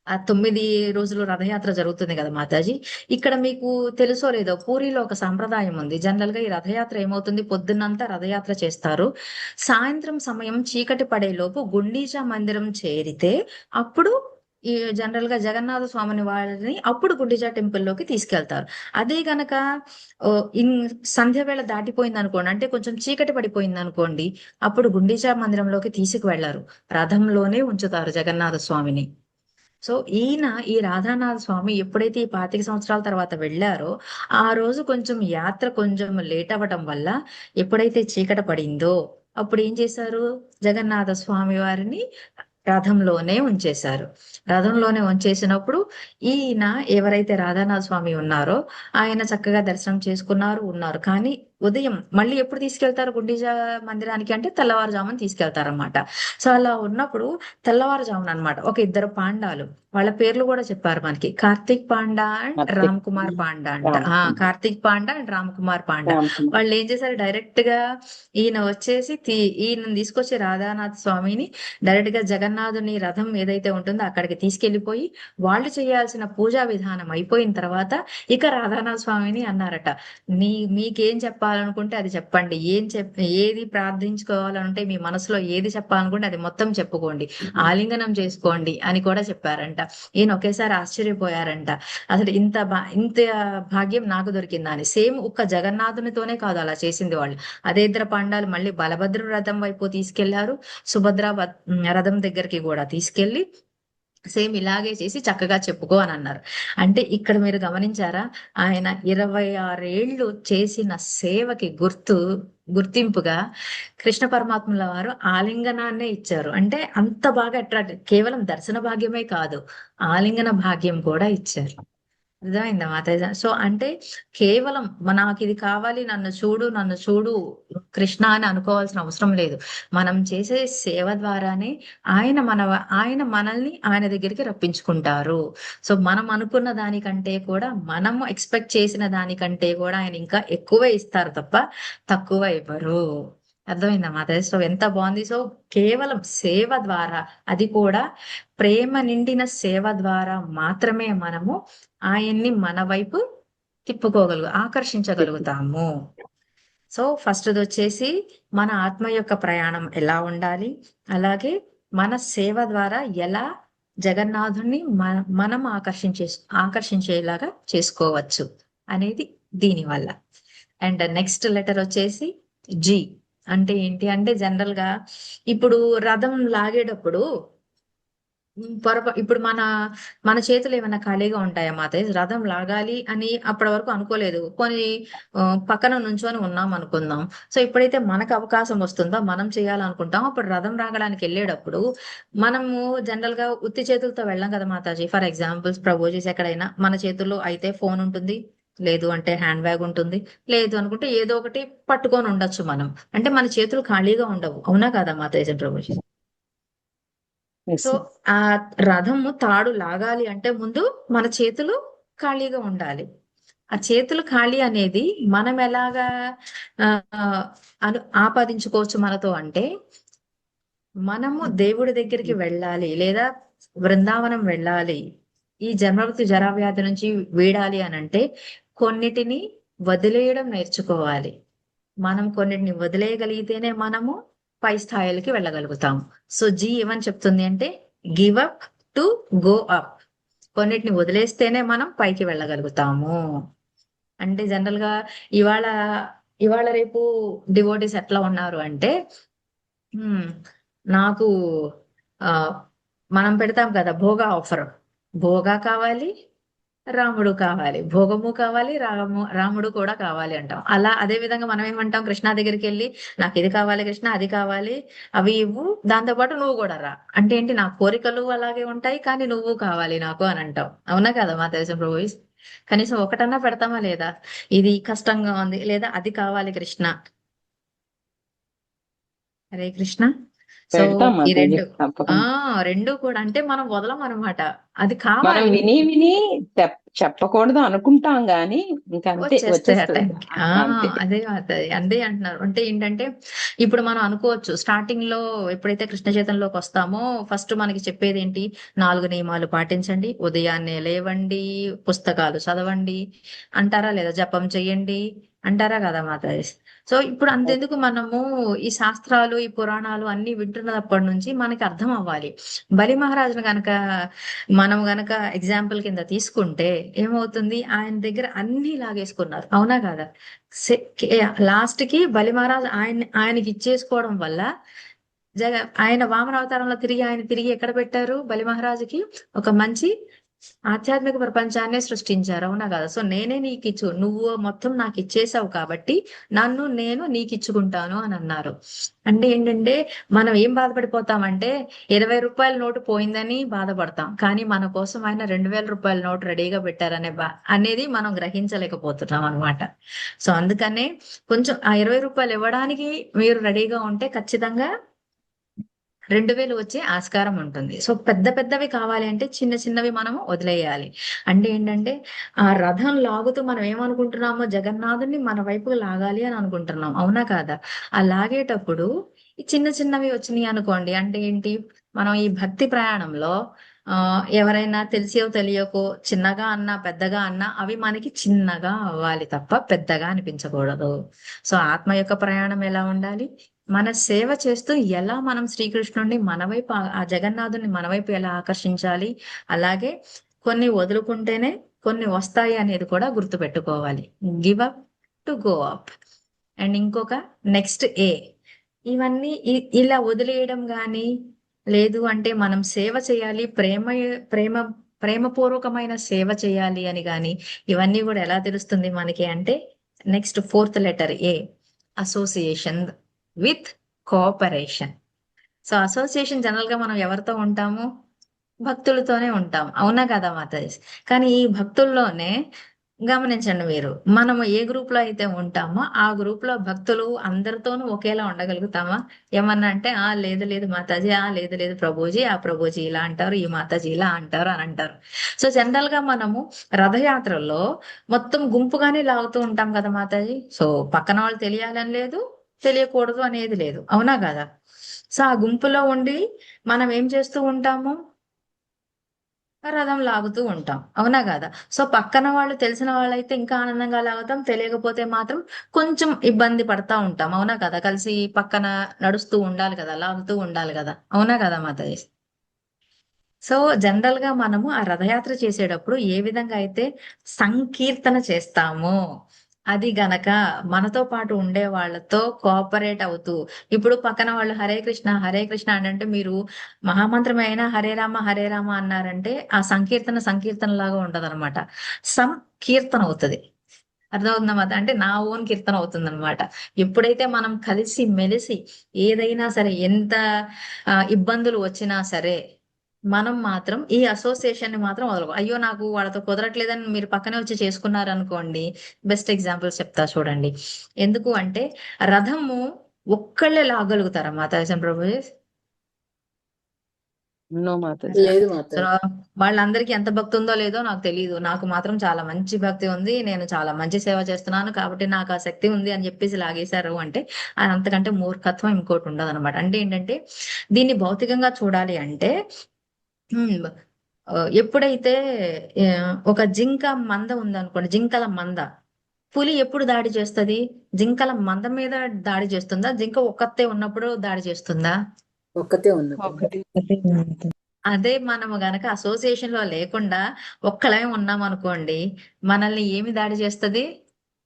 ఆ 9 రోజులు రథయాత్ర జరుగుతుంది కదా మాతాజీ. ఇక్కడ మీకు తెలుసో లేదో పూరిలో ఒక సంప్రదాయం ఉంది. జనరల్ గా ఈ రథయాత్ర ఏమవుతుంది, పొద్దున్నంతా రథయాత్ర చేస్తారు. సాయంత్రం సమయం చీకటి పడే లోపు గుండీచా మందిరం చేరితే అప్పుడు ఈ జనరల్ గా జగన్నాథ స్వామిని వాళ్ళని అప్పుడు గుండీచా టెంపుల్ లోకి తీసుకెళ్తారు. అదే గనక ఓ, ఇన్ సంధ్య వేళ దాటిపోయింది అనుకోండి, అంటే కొంచెం చీకటి పడిపోయింది అనుకోండి, అప్పుడు గుండీచా మందిరంలోకి తీసుకువెళ్లారు, రథంలోనే ఉంచుతారు జగన్నాథ స్వామిని. సో ఈయన ఈ రాధానాథ స్వామి ఎప్పుడైతే ఈ 25 సంవత్సరాల తర్వాత వెళ్ళారో ఆ రోజు కొంచెం యాత్ర కొంచెం లేట్ అవ్వటం వల్ల ఎప్పుడైతే చీకట పడిందో అప్పుడు ఏం చేశారు, జగన్నాథ స్వామి వారిని రథంలోనే ఉంచేశారు. రథంలోనే ఉంచేసినప్పుడు ఈయన ఎవరైతే రాధానాథ స్వామి ఉన్నారో ఆయన చక్కగా దర్శనం చేసుకున్నారు ఉన్నారు. కానీ ఉదయం మళ్ళీ ఎప్పుడు తీసుకెళ్తారు గుండీజా మందిరానికి అంటే తెల్లవారుజామున తీసుకెళ్తారన్నమాట. సో అలా ఉన్నప్పుడు తెల్లవారుజామున అన్నమాట ఒక 2 పాండాలు, వాళ్ళ పేర్లు కూడా చెప్పారు మనకి, కార్తీక్ పాండా అండ్ కార్తీక్ రామ్ కుమార్ పాండా అంట. రామ్ కుమార్. కార్తీక్ పాండా అండ్ రామ్ కుమార్ పాండా. రామ్ కుమార్. వాళ్ళు ఏం చేశారు, డైరెక్ట్ గా ఈయన వచ్చేసి ఈయన తీసుకొచ్చి రాధానాథ స్వామిని డైరెక్ట్ గా జగన్నాథుని రథం ఏదైతే ఉంటుందో అక్కడికి తీసుకెళ్లిపోయి వాళ్ళు చేయాల్సిన పూజా విధానం అయిపోయిన తర్వాత ఇక రాధానాథ స్వామిని అన్నారట, మీకేం చెప్పాలనుకుంటే అది చెప్పండి, ఏది ప్రార్థించుకోవాలంటే మీ మనసులో ఏది చెప్పాలనుకుంటే అది మొత్తం చెప్పుకోండి, ఆలింగనం చేసుకోండి అని కూడా చెప్పారంట. ఈయన ఒకేసారి ఆశ్చర్యపోయారంట, అసలు ఇంత భాగ్యం నాకు దొరికిందా అని. సేమ్ ఒక్క జగన్నాథునితోనే కాదు అలా చేసింది వాళ్ళు, అదే ఇద్దరు పాండాలు మళ్ళీ బలభద్ర రథం వైపు తీసుకెళ్లారు, సుభద్ర రథం దగ్గరికి కూడా తీసుకెళ్లి సేమ్ ఇలాగే చేసి చక్కగా చెప్పుకో అని అన్నారు. అంటే ఇక్కడ మీరు గమనించారా, ఆయన 26 ఏళ్ళు చేసిన సేవకి గుర్తింపుగా కృష్ణ పరమాత్ముల వారు ఆలింగనాన్నే ఇచ్చారు. అంటే అంత బాగా అట్రాక్ట్, కేవలం దర్శన భాగ్యమే కాదు ఆలింగన భాగ్యం కూడా ఇచ్చారు. అర్థమైందా మాతాజీ? సో అంటే కేవలం నాకు ఇది కావాలి, నన్ను చూడు కృష్ణ అని అనుకోవాల్సిన అవసరం లేదు. మనం చేసే సేవ ద్వారానే ఆయన మనల్ని ఆయన దగ్గరికి రప్పించుకుంటారు. సో మనం అనుకున్న దానికంటే కూడా, మనము ఎక్స్పెక్ట్ చేసిన దానికంటే కూడా ఆయన ఇంకా ఎక్కువే ఇస్తారు తప్ప తక్కువ ఇవ్వరు. అర్థమైందా మాతాజీ? సో ఎంత బాగుంది. సో కేవలం సేవ ద్వారా, అది కూడా ప్రేమ నిండిన సేవ ద్వారా మాత్రమే మనము ఆయన్ని మన వైపు ఆకర్షించగలుగుతాము. సో ఫస్ట్ వచ్చేసి మన ఆత్మ యొక్క ప్రయాణం ఎలా ఉండాలి, అలాగే మన సేవ ద్వారా ఎలా జగన్నాథుణ్ణి మనం ఆకర్షించేలాగా చేసుకోవచ్చు అనేది దీని వల్ల. అండ్ నెక్స్ట్ లెటర్ వచ్చేసి జీ. అంటే ఏంటి అంటే జనరల్ గా ఇప్పుడు రథం లాగేటప్పుడు ఇప్పుడు మన చేతులు ఏమైనా ఖాళీగా ఉంటాయా మాతయ్య? రథం లాగాలి అని అప్పటి వరకు అనుకోలేదు, కొన్ని పక్కన నుంచొని ఉన్నాం అనుకుందాం. సో ఎప్పుడైతే మనకు అవకాశం వస్తుందో మనం చేయాలనుకుంటాం, అప్పుడు రథం రాగడానికి వెళ్ళేటప్పుడు మనము జనరల్ గా ఉత్తి చేతులతో వెళ్ళాం కదా మాతాజీ. ఫర్ ఎగ్జాంపుల్స్ ప్రభుజీస్ ఎక్కడైనా మన చేతుల్లో అయితే ఫోన్ ఉంటుంది, లేదు అంటే హ్యాండ్ బ్యాగ్ ఉంటుంది, లేదు అనుకుంటే ఏదో ఒకటి పట్టుకొని ఉండొచ్చు మనం. అంటే మన చేతులు ఖాళీగా ఉండవు, అవునా కదా మాతాజీ ప్రభుజీ? Yes, సో ఆ రథము తాడు లాగాలి అంటే ముందు మన చేతులు ఖాళీగా ఉండాలి. ఆ చేతులు ఖాళీ అనేది మనం ఎలాగా ఆపాదించుకోవచ్చు మనతో అంటే, మనము దేవుడి దగ్గరికి వెళ్ళాలి లేదా బృందావనం వెళ్ళాలి, ఈ జన్మమృత్యు జరావ్యాధి నుంచి వీడాలి అని అంటే కొన్నిటిని వదిలేయడం నేర్చుకోవాలి. మనం కొన్నిటిని వదిలేయగలిగితేనే మనము పై స్థాయిలకి వెళ్ళగలుగుతాము. సో జీ ఏమని చెప్తుంది అంటే give up to go up. కొన్నిటిని వదిలేస్తేనే మనం పైకి వెళ్ళగలుగుతాము. అంటే జనరల్ గా ఇవాళ ఇవాళ రేపు డివోటీస్ ఎట్లా ఉన్నారు అంటే హ్మ్, నాకు ఆ మనం పెడతాం కదా భోగా ఆఫర్, భోగా కావాలి, రాముడు కావాలి, భోగము కావాలి, రాముడు కూడా కావాలి అంటాం. అలా అదే విధంగా మనం ఏమంటాం, కృష్ణ దగ్గరికి వెళ్ళి నాకు ఇది కావాలి కృష్ణ, అది కావాలి, అవి ఇవ్వు, దాంతో పాటు నువ్వు కూడా రా అంటే ఏంటి, నా కోరికలు అలాగే ఉంటాయి కానీ నువ్వు కావాలి నాకు అని అంటాం. అవునా కదా మా దేశం ప్రభు? కనీసం ఒకటన్నా పెడతామా లేదా, ఇది కష్టంగా ఉంది లేదా అది కావాలి కృష్ణ. హరే కృష్ణ. సో పెడతాం ఈ మాతాజీ రెండు తప్పకుండా. రెండు కూడా అంటే మనం వదలం అనమాట, అది మనం కావాలి. విని విని చెప్పకూడదు అనుకుంటాం గాని ఇంకా అంతే వచ్చేస్తాయి ఆ వచ్చేస్తుంది. టైంకి. అంతే. అదే అవుతుంది, అంతే అంటున్నారు. అంటే ఏంటంటే ఇప్పుడు మనం అనుకోవచ్చు స్టార్టింగ్ లో ఎప్పుడైతే కృష్ణ చైతన్యలోకి వస్తామో ఫస్ట్ మనకి చెప్పేది ఏంటి, 4 నియమాలు పాటించండి, ఉదయాన్నే లేవండి, పుస్తకాలు చదవండి అంటారా లేదా, జపం చెయ్యండి అంటారా కదా మాతాజీ. సో ఇప్పుడు అంతెందుకు, మనము ఈ శాస్త్రాలు ఈ పురాణాలు అన్ని వింటున్నప్పటి నుంచి మనకి అర్థం అవ్వాలి. బలి మహారాజును గనక మనం గనక ఎగ్జాంపుల్ కింద తీసుకుంటే ఏమవుతుంది, ఆయన దగ్గర అన్ని లాగేసుకున్నారు. అవునా కదా? లాస్ట్ కి బలి మహారాజు ఆయనకి ఇచ్చేసుకోవడం వల్ల ఆయన వామన అవతారంలో ఆయన తిరిగి ఎక్కడ పెట్టారు, బలి మహారాజుకి ఒక మంచి ఆధ్యాత్మిక ప్రపంచాన్నే సృష్టించారు. అవునా కదా? సో నేనే నీకు నువ్వు మొత్తం నాకు ఇచ్చేసావు కాబట్టి నన్ను నేను నీకు ఇచ్చుకుంటాను అని అన్నారు. అంటే ఏంటంటే మనం ఏం బాధపడిపోతామంటే 20 రూపాయల నోటు పోయిందని బాధపడతాం, కానీ మన కోసం ఆయన 2000 రూపాయల నోటు రెడీగా పెట్టారనే అనేది మనం గ్రహించలేకపోతున్నాం అనమాట. సో అందుకనే కొంచెం ఆ 20 రూపాయలు ఇవ్వడానికి మీరు రెడీగా ఉంటే ఖచ్చితంగా 2000 వచ్చే ఆస్కారం ఉంటుంది. సో పెద్ద పెద్దవి కావాలి అంటే చిన్న చిన్నవి మనము వదిలేయాలి. అంటే ఏంటంటే ఆ రథం లాగుతూ మనం ఏమనుకుంటున్నామో, జగన్నాథుని మన వైపుకు లాగాలి అని అనుకుంటున్నాం. అవునా కాదా? ఆ లాగేటప్పుడు ఈ చిన్న చిన్నవి వచ్చినాయి అనుకోండి, అంటే ఏంటి, మనం ఈ భక్తి ప్రయాణంలో ఎవరైనా తెలిసో తెలియకో చిన్నగా అన్నా పెద్దగా అన్నా అవి మనకి చిన్నగా అవ్వాలి తప్ప పెద్దగా అనిపించకూడదు. సో ఆత్మ యొక్క ప్రయాణం ఎలా ఉండాలి, మన సేవ చేస్తూ ఎలా మనం శ్రీకృష్ణుడిని మన వైపు ఆ జగన్నాథుని మన వైపు ఎలా ఆకర్షించాలి, అలాగే కొన్ని వదులుకుంటేనే కొన్ని వస్తాయి అనేది కూడా గుర్తుపెట్టుకోవాలి. Give up to go up. And ఇంకొక నెక్స్ట్ ఏ, ఇవన్నీ ఇలా వదిలేయడం గాని, లేదు అంటే మనం సేవ చేయాలి, ప్రేమ ప్రేమపూర్వకమైన సేవ చేయాలి అని గాని, ఇవన్నీ కూడా ఎలా తెలుస్తుంది మనకి అంటే next 4th letter A, association with cooperation. So association general గా మనం ఎవరితో ఉంటాము, భక్తులతోనే ఉంటాం. అవునా కదా మాతాజీ? కానీ ఈ భక్తుల్లోనే గమనించండి మీరు, మనము ఏ గ్రూప్ లో అయితే ఉంటామో ఆ గ్రూప్ లో భక్తులు అందరితోనూ ఒకేలా ఉండగలుగుతామా? ఏమన్నా అంటే లేదు లేదు మాతాజీ, లేదు లేదు ప్రభుజీ, ఆ ప్రభుజీ ఇలా అంటారు, ఈ మాతాజీ ఇలా అంటారు అని అంటారు. సో జనరల్ గా మనము రథయాత్రలో మొత్తం గుంపుగానే లాగుతూ ఉంటాం కదా మాతాజీ. సో పక్కన వాళ్ళు తెలియాలని లేదు, తెలియకూడదు అనేది లేదు. అవునా కదా? సో ఆ గుంపులో ఉండి మనం ఏం చేస్తూ ఉంటాము, రథం లాగుతూ ఉంటాం. అవునా కదా? సో పక్కన వాళ్ళు తెలిసిన వాళ్ళైతే ఇంకా ఆనందంగా లాగుతాం, తెలియకపోతే మాత్రం కొంచెం ఇబ్బంది పడతా ఉంటాం. అవునా కదా? కలిసి పక్కన నడుస్తూ ఉండాలి కదా, లాగుతూ ఉండాలి కదా. అవునా కదా మాతాజీ? సో జనరల్ గా మనము ఆ రథయాత్ర చేసేటప్పుడు ఏ విధంగా అయితే సంకీర్తన చేస్తామో అది గనక మనతో పాటు ఉండే వాళ్ళతో కోఆపరేట్ అవుతూ, ఇప్పుడు పక్కన వాళ్ళు హరే కృష్ణ అంటే మీరు మహామంత్రమే అయినా హరే రామ అన్నారంటే ఆ సంకీర్తన లాగా ఉంటదన్నమాట, సంకీర్తన అవుతుంది. అర్థమవుతుందన్నమాట, అంటే నా ఓన్ కీర్తన అవుతుంది అనమాట. ఎప్పుడైతే మనం కలిసి మెలిసి ఏదైనా సరే, ఎంత ఇబ్బందులు వచ్చినా సరే, మనం మాత్రం ఈ అసోసియేషన్ ని మాత్రం వదలవు. అయ్యో నాకు వాళ్ళతో కుదరట్లేదని మీరు పక్కనే వచ్చి చేసుకున్నారు అనుకోండి. బెస్ట్ ఎగ్జాంపుల్ చెప్తా చూడండి. ఎందుకు అంటే రథము ఒక్కళ్ళే లాగలుగుతారా మాతాజీ ప్రభు? నో మాతాజీ. లేదు సో మాతాజీ. వాళ్ళందరికీ ఎంత భక్తి ఉందో లేదో నాకు తెలియదు. నాకు మాత్రం చాలా మంచి భక్తి ఉంది. నేను చాలా మంచి సేవ చేస్తున్నాను కాబట్టి నాకు ఆ శక్తి ఉంది అని చెప్పేసి లాగేశారు అంటే అది అంతకంటే మూర్ఖత్వం ఇంకోటి ఉండదు అనమాట. అంటే ఏంటంటే దీన్ని భౌతికంగా చూడాలి అంటే ఉమ్, ఎప్పుడైతే ఒక జింక మంద ఉందనుకోండి, జింకల మంద, పులి ఎప్పుడు దాడి చేస్తది? జింకల మంద మీద దాడి చేస్తుందా? జింక ఒక్కతే ఉన్నప్పుడు దాడి చేస్తుందా? ఒక్కతే ఉన్నప్పుడు. ఒకటి. అదే మనము గనక అసోసియేషన్ లో లేకుండా ఒక్కలమే ఉన్నాం అనుకోండి, మనల్ని ఏమి దాడి చేస్తది?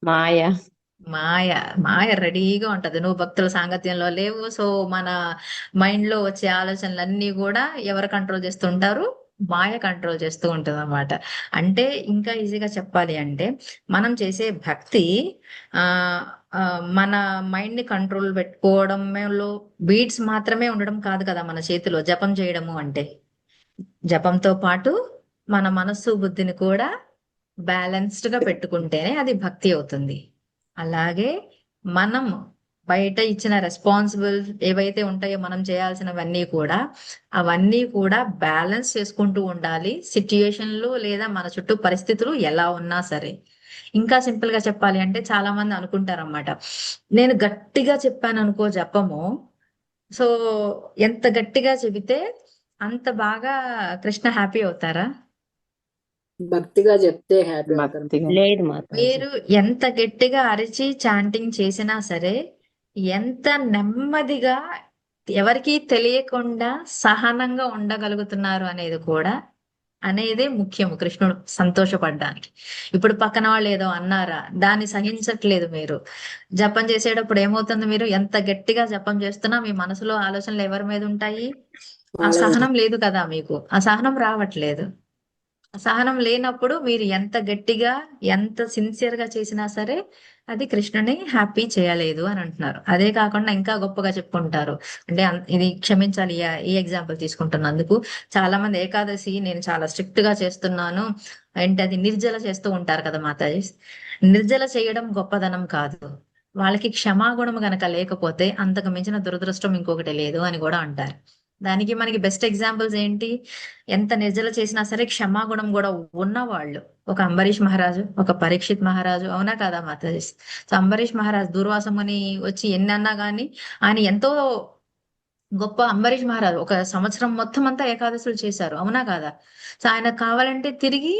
మాయ. మాయ. మాయ రెడీగా ఉంటది. నువ్వు భక్తుల సాంగత్యంలో లేవు, సో మన మైండ్ లో వచ్చే ఆలోచనలన్నీ కూడా ఎవరు కంట్రోల్ చేస్తుంటారు? మాయ కంట్రోల్ చేస్తూ ఉంటుంది అనమాట. అంటే ఇంకా ఈజీగా చెప్పాలి అంటే మనం చేసే భక్తి ఆ ఆ, మన మైండ్ ని కంట్రోల్ పెట్టుకోవడంలో బీట్స్ మాత్రమే ఉండడం కాదు కదా మన చేతిలో జపం చేయడము అంటే. జపంతో పాటు మన మనస్సు బుద్ధిని కూడా బ్యాలెన్స్డ్ గా పెట్టుకుంటేనే అది భక్తి అవుతుంది. అలాగే మనం బయట ఇచ్చిన రెస్పాన్సిబుల్ ఏవైతే ఉంటాయో మనం చేయాల్సినవన్నీ కూడా అవన్నీ కూడా బ్యాలెన్స్ చేసుకుంటూ ఉండాలి, సిట్యుయేషన్లు లేదా మన చుట్టూ పరిస్థితులు ఎలా ఉన్నా సరే. ఇంకా సింపుల్ గా చెప్పాలి అంటే చాలా మంది అనుకుంటారన్నమాట, నేను గట్టిగా చెప్పాను అనుకో జపము, సో ఎంత గట్టిగా చెబితే అంత బాగా కృష్ణ హ్యాపీ అవుతారా? భక్తిగా చెప్తే హ్యాపీ అవుతారు. భక్తిగా. లేదు మాతాజీ. మీరు ఎంత గట్టిగా అరిచి చాంటింగ్ చేసినా సరే, ఎంత నెమ్మదిగా ఎవరికీ తెలియకుండా సహనంగా ఉండగలుగుతున్నారు అనేది కూడా అనేదే ముఖ్యము కృష్ణుడు సంతోషపడ్డానికి. ఇప్పుడు పక్కన వాళ్ళు ఏదో అన్నారా, దాన్ని సహించట్లేదు మీరు. జపం చేసేటప్పుడు ఏమవుతుంది? మీరు ఎంత గట్టిగా జపం చేస్తున్నా మీ మనసులో ఆలోచనలు ఎవరి మీద ఉంటాయి? ఆ వాళ్ళ సహనం లేదు కదా మీకు, ఆ సహనం రావట్లేదు. సహనం లేనప్పుడు మీరు ఎంత గట్టిగా ఎంత సిన్సియర్ గా చేసినా సరే అది కృష్ణుని హ్యాపీ చేయలేదు అని అంటున్నారు. అదే కాకుండా ఇంకా గొప్పగా చెప్పుకుంటారు. అంటే ఇది క్షమించాలి ఈ ఎగ్జాంపుల్ తీసుకుంటున్నందుకు. చాలా మంది ఏకాదశి నేను చాలా స్ట్రిక్ట్ గా చేస్తున్నాను అంటే అది నిర్జల చేస్తూ ఉంటారు కదా మాతాజీ. నిర్జల చేయడం గొప్పదనం కాదు, వాళ్ళకి క్షమాగుణం గనక లేకపోతే అంతకు మించిన దురదృష్టం ఇంకొకటి లేదు అని కూడా అంటారు. దానికి మనకి బెస్ట్ ఎగ్జాంపుల్స్ ఏంటి? ఎంత నిర్జల చేసినా సరే క్షమాగుణం కూడా ఉన్నవాళ్ళు ఒక అంబరీష్ మహారాజు, ఒక పరీక్షిత్ మహారాజు, అవునా కదా మాతాజీ? సో అంబరీష్ మహారాజు దూర్వాసముని వచ్చి ఎన్ని అన్నా గానీ ఆయన ఎంతో గొప్ప. అంబరీష్ మహారాజు ఒక సంవత్సరం మొత్తం అంతా ఏకాదశులు చేశారు, అవునా కదా? సో ఆయన కావాలంటే తిరిగి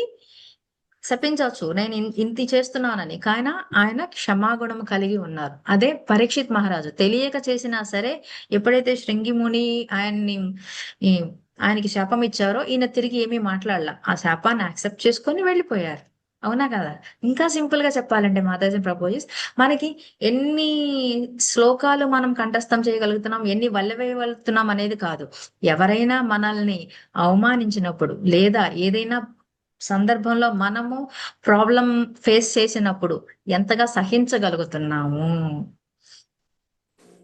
శపించవచ్చు, నేను ఇంత చేస్తున్నానని, కానీ ఆయన క్షమాగుణం కలిగి ఉన్నారు. అదే పరీక్షిత్ మహారాజు తెలియక చేసినా సరే ఎప్పుడైతే శృంగి ముని ఈ ఆయనకి శాపం ఇచ్చారో ఈయన తిరిగి ఏమీ మాట్లాడలా, ఆ శాపాన్ని యాక్సెప్ట్ చేసుకొని వెళ్ళిపోయారు, అవునా కదా? ఇంకా సింపుల్ గా చెప్పాలంటే మాతాజీ ప్రపోజెస్, మనకి ఎన్ని శ్లోకాలు మనం కంఠస్థం చేయగలుగుతున్నాం, ఎన్ని వల్లవేయగలుగుతున్నాం అనేది కాదు. ఎవరైనా మనల్ని అవమానించినప్పుడు లేదా ఏదైనా సందర్భంలో మనము ప్రాబ్లం ఫేస్ చేసినప్పుడు ఎంతగా సహించగలుగుతున్నాము.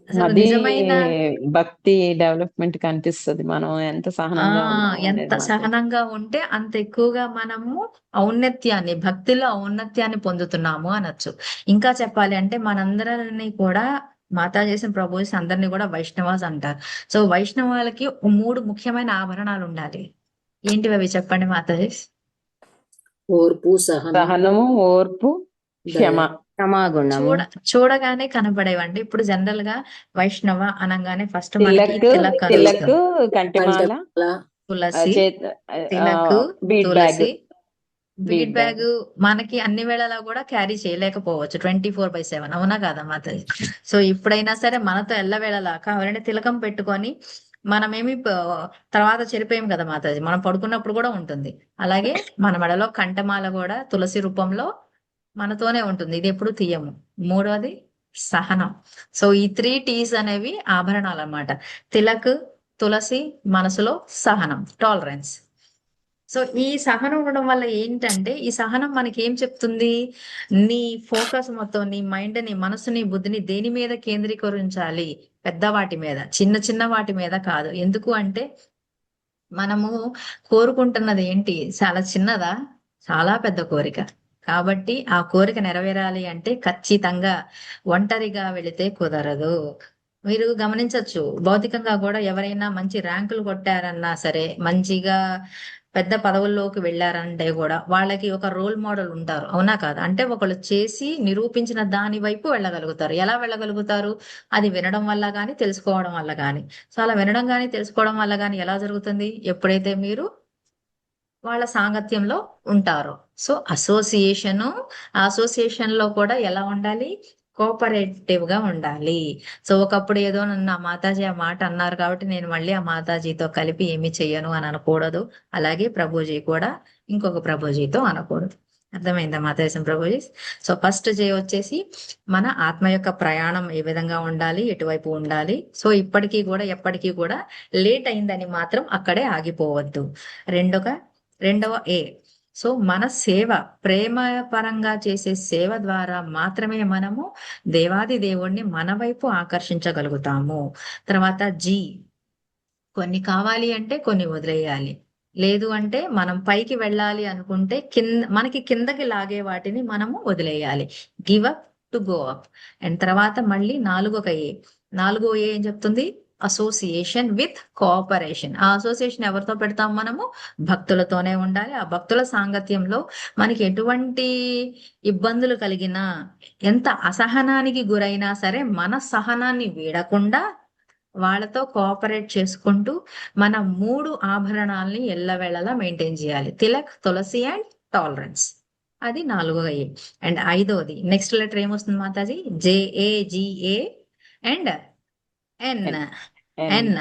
అసలు అది నిజమైన భక్తి డెవలప్మెంట్ కనిపిస్తుంది, మనం ఎంత సహనంగా ఉన్నాం ఎంత అనేది మాత్రం. సహనంగా ఉంటే అంత ఎక్కువగా మనము ఔన్నత్యాన్ని, భక్తిలో ఔన్నత్యాన్ని పొందుతున్నాము అనొచ్చు. ఇంకా చెప్పాలి అంటే మనందరినీ కూడా మాతా చేసిన ప్రభు అందరినీ కూడా వైష్ణవాస్ అంటారు. సో వైష్ణవాలకి 3 ముఖ్యమైన ఆభరణాలు ఉండాలి. ఏంటివి అవి చెప్పండి మాతాజీ? ఓర్పు, సహనం, సహనము, ఓర్పు, క్షమ. క్షమాగుణము. చూడగానే కనబడేవండి. ఇప్పుడు జనరల్ గా వైష్ణవ అనగానే ఫస్ట్ మనకి తిలక్, తిలక్ తిలక్, వస్తుంది. కంటిమాల, కంటమాల, తులసి, చేత్ తిలక్, బీడ్ బ్యాగ్. తులసి, బీడ్ బీడ్ బ్యాగ్. బ్యాగ్ మనకి అన్ని వేళలా కూడా క్యారీ చేయలేకపోవచ్చు 24/7, అవునా కాదా మాతాజీ? సో ఇప్పుడైనా సరే మనతో ఎల్లవేళలా కావాలంటే తిలకం పెట్టుకొని మనమేమి తర్వాత చెరిపోయాం కదా మాతాజీ, మనం పడుకున్నప్పుడు కూడా ఉంటుంది. అలాగే మన మెడలో కంఠమాల కూడా తులసి రూపంలో మనతోనే ఉంటుంది, ఇది ఎప్పుడు తీయము. మూడవది సహనం. సో ఈ 3 T's అనేవి ఆభరణాలు అన్నమాట. తిలక్, తులసి, మనసులో సహనం, టాలరెన్స్. సో ఈ సహనం ఉండడం వల్ల ఏంటంటే ఈ సహనం మనకి ఏం చెప్తుంది? నీ ఫోకస్ మొత్తం నీ మైండ్ ని, మనసుని, బుద్ధిని దేని మీద కేంద్రీకరించాలి? పెద్ద వాటి మీద, చిన్న చిన్న వాటి మీద కాదు. ఎందుకు అంటే మనము కోరుకుంటున్నది ఏంటి? చాలా చిన్నదా? చాలా పెద్ద కోరిక. కాబట్టి ఆ కోరిక నెరవేరాలి అంటే ఖచ్చితంగా ఒంటరిగా వెళితే కుదరదు. మీరు గమనించొచ్చు, భౌతికంగా కూడా ఎవరైనా మంచి ర్యాంకులు కొట్టారన్నా సరే, మంచిగా పెద్ద పదవుల్లోకి వెళ్ళారంటే కూడా వాళ్ళకి ఒక రోల్ మోడల్ ఉంటారు, అవునా కాదా? అంటే ఒకళ్ళు చేసి నిరూపించిన దాని వైపు వెళ్ళగలుగుతారు. ఎలా వెళ్ళగలుగుతారు? అది వినడం వల్ల కానీ, తెలుసుకోవడం వల్ల కానీ. సో అలా వినడం కానీ, తెలుసుకోవడం వల్ల కానీ ఎలా జరుగుతుంది? ఎప్పుడైతే మీరు వాళ్ళ సాంగత్యంలో ఉంటారు. సో అసోసియేషన్ లో కూడా ఎలా ఉండాలి? కోఆపరేటివ్ గా ఉండాలి. సో ఒకప్పుడు ఏదో నన్ను ఆ మాతాజీ ఆ మాట అన్నారు కాబట్టి నేను మళ్ళీ ఆ మాతాజీతో కలిపి ఏమి చెయ్యను అని అనకూడదు. అలాగే ప్రభుజీ కూడా ఇంకొక ప్రభుజీతో అనకూడదు. అర్థమైందా మాతాజీ ప్రభుజీ? సో ఫస్ట్ జే వచ్చేసి మన ఆత్మ యొక్క ప్రయాణం ఏ విధంగా ఉండాలి, ఎటువైపు ఉండాలి. సో ఇప్పటికీ కూడా ఎప్పటికీ కూడా లేట్ అయిందని మాత్రం అక్కడే ఆగిపోవద్దు. రెండవ ఏ, సో మన సేవ, ప్రేమ పరంగా చేసే సేవ ద్వారా మాత్రమే మనము దేవాది దేవుణ్ణి మన వైపు ఆకర్షించగలుగుతాము. తర్వాత జీ, కొన్ని కావాలి అంటే కొన్ని వదిలేయాలి. లేదు అంటే మనం పైకి వెళ్ళాలి అనుకుంటే మనకి కిందకి లాగే వాటిని మనము వదిలేయాలి. Give up to go up. And తర్వాత మళ్ళీ నాలుగో ఏ ఏం చెప్తుంది? Association with cooperation. ఆ అసోసియేషన్ ఎవరితో పెడతాం మనము? భక్తులతోనే ఉండాలి. ఆ భక్తుల సాంగత్యంలో మనకి ఎటువంటి ఇబ్బందులు కలిగినా, ఎంత అసహనానికి గురైనా సరే మన సహనాన్ని వీడకుండా వాళ్ళతో కోఆపరేట్ చేసుకుంటూ మన 3 ఆభరణాలని ఎల్లవేళలా మెయింటైన్ చేయాలి. Tilak, Tulsi and tolerance. అది 4వ ఏ. అండ్ 5వది నెక్స్ట్ లెటర్ ఏమొస్తుంది Mataji? JAGA and N. N.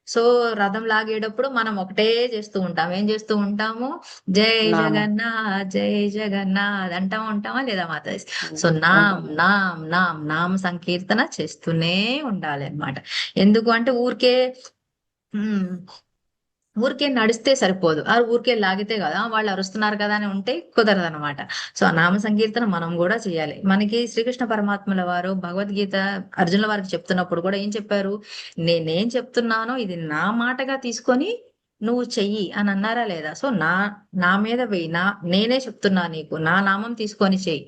So రథం లాగేటప్పుడు మనం ఒకటే చేస్తూ ఉంటాం. ఏం చేస్తూ ఉంటాము? జై జగన్నాథ్, జై జగన్నాథ్ అంటా ఉంటామా లేదా మాతాజీ? సో నామ సంకీర్తన చేస్తూనే ఉండాలి అన్నమాట. ఎందుకు అంటే ఊరికే నడిస్తే సరిపోదు. ఆ ఊరికే లాగితే కదా, వాళ్ళు అరుస్తున్నారు కదా అని ఉంటే కుదరదు అనమాట. సో ఆ నామ సంకీర్తన మనం కూడా చేయాలి. మనకి శ్రీకృష్ణ పరమాత్మల వారు భగవద్గీత అర్జునుల వారికి చెప్తున్నప్పుడు కూడా ఏం చెప్పారు? నేనేం చెప్తున్నానో ఇది నా మాటగా తీసుకొని నువ్వు చెయ్యి అని అన్నారా లేదా? సో నా మీద వెయ్యి, నేనే చెప్తున్నా నీకు, నా నామం తీసుకొని చెయ్యి,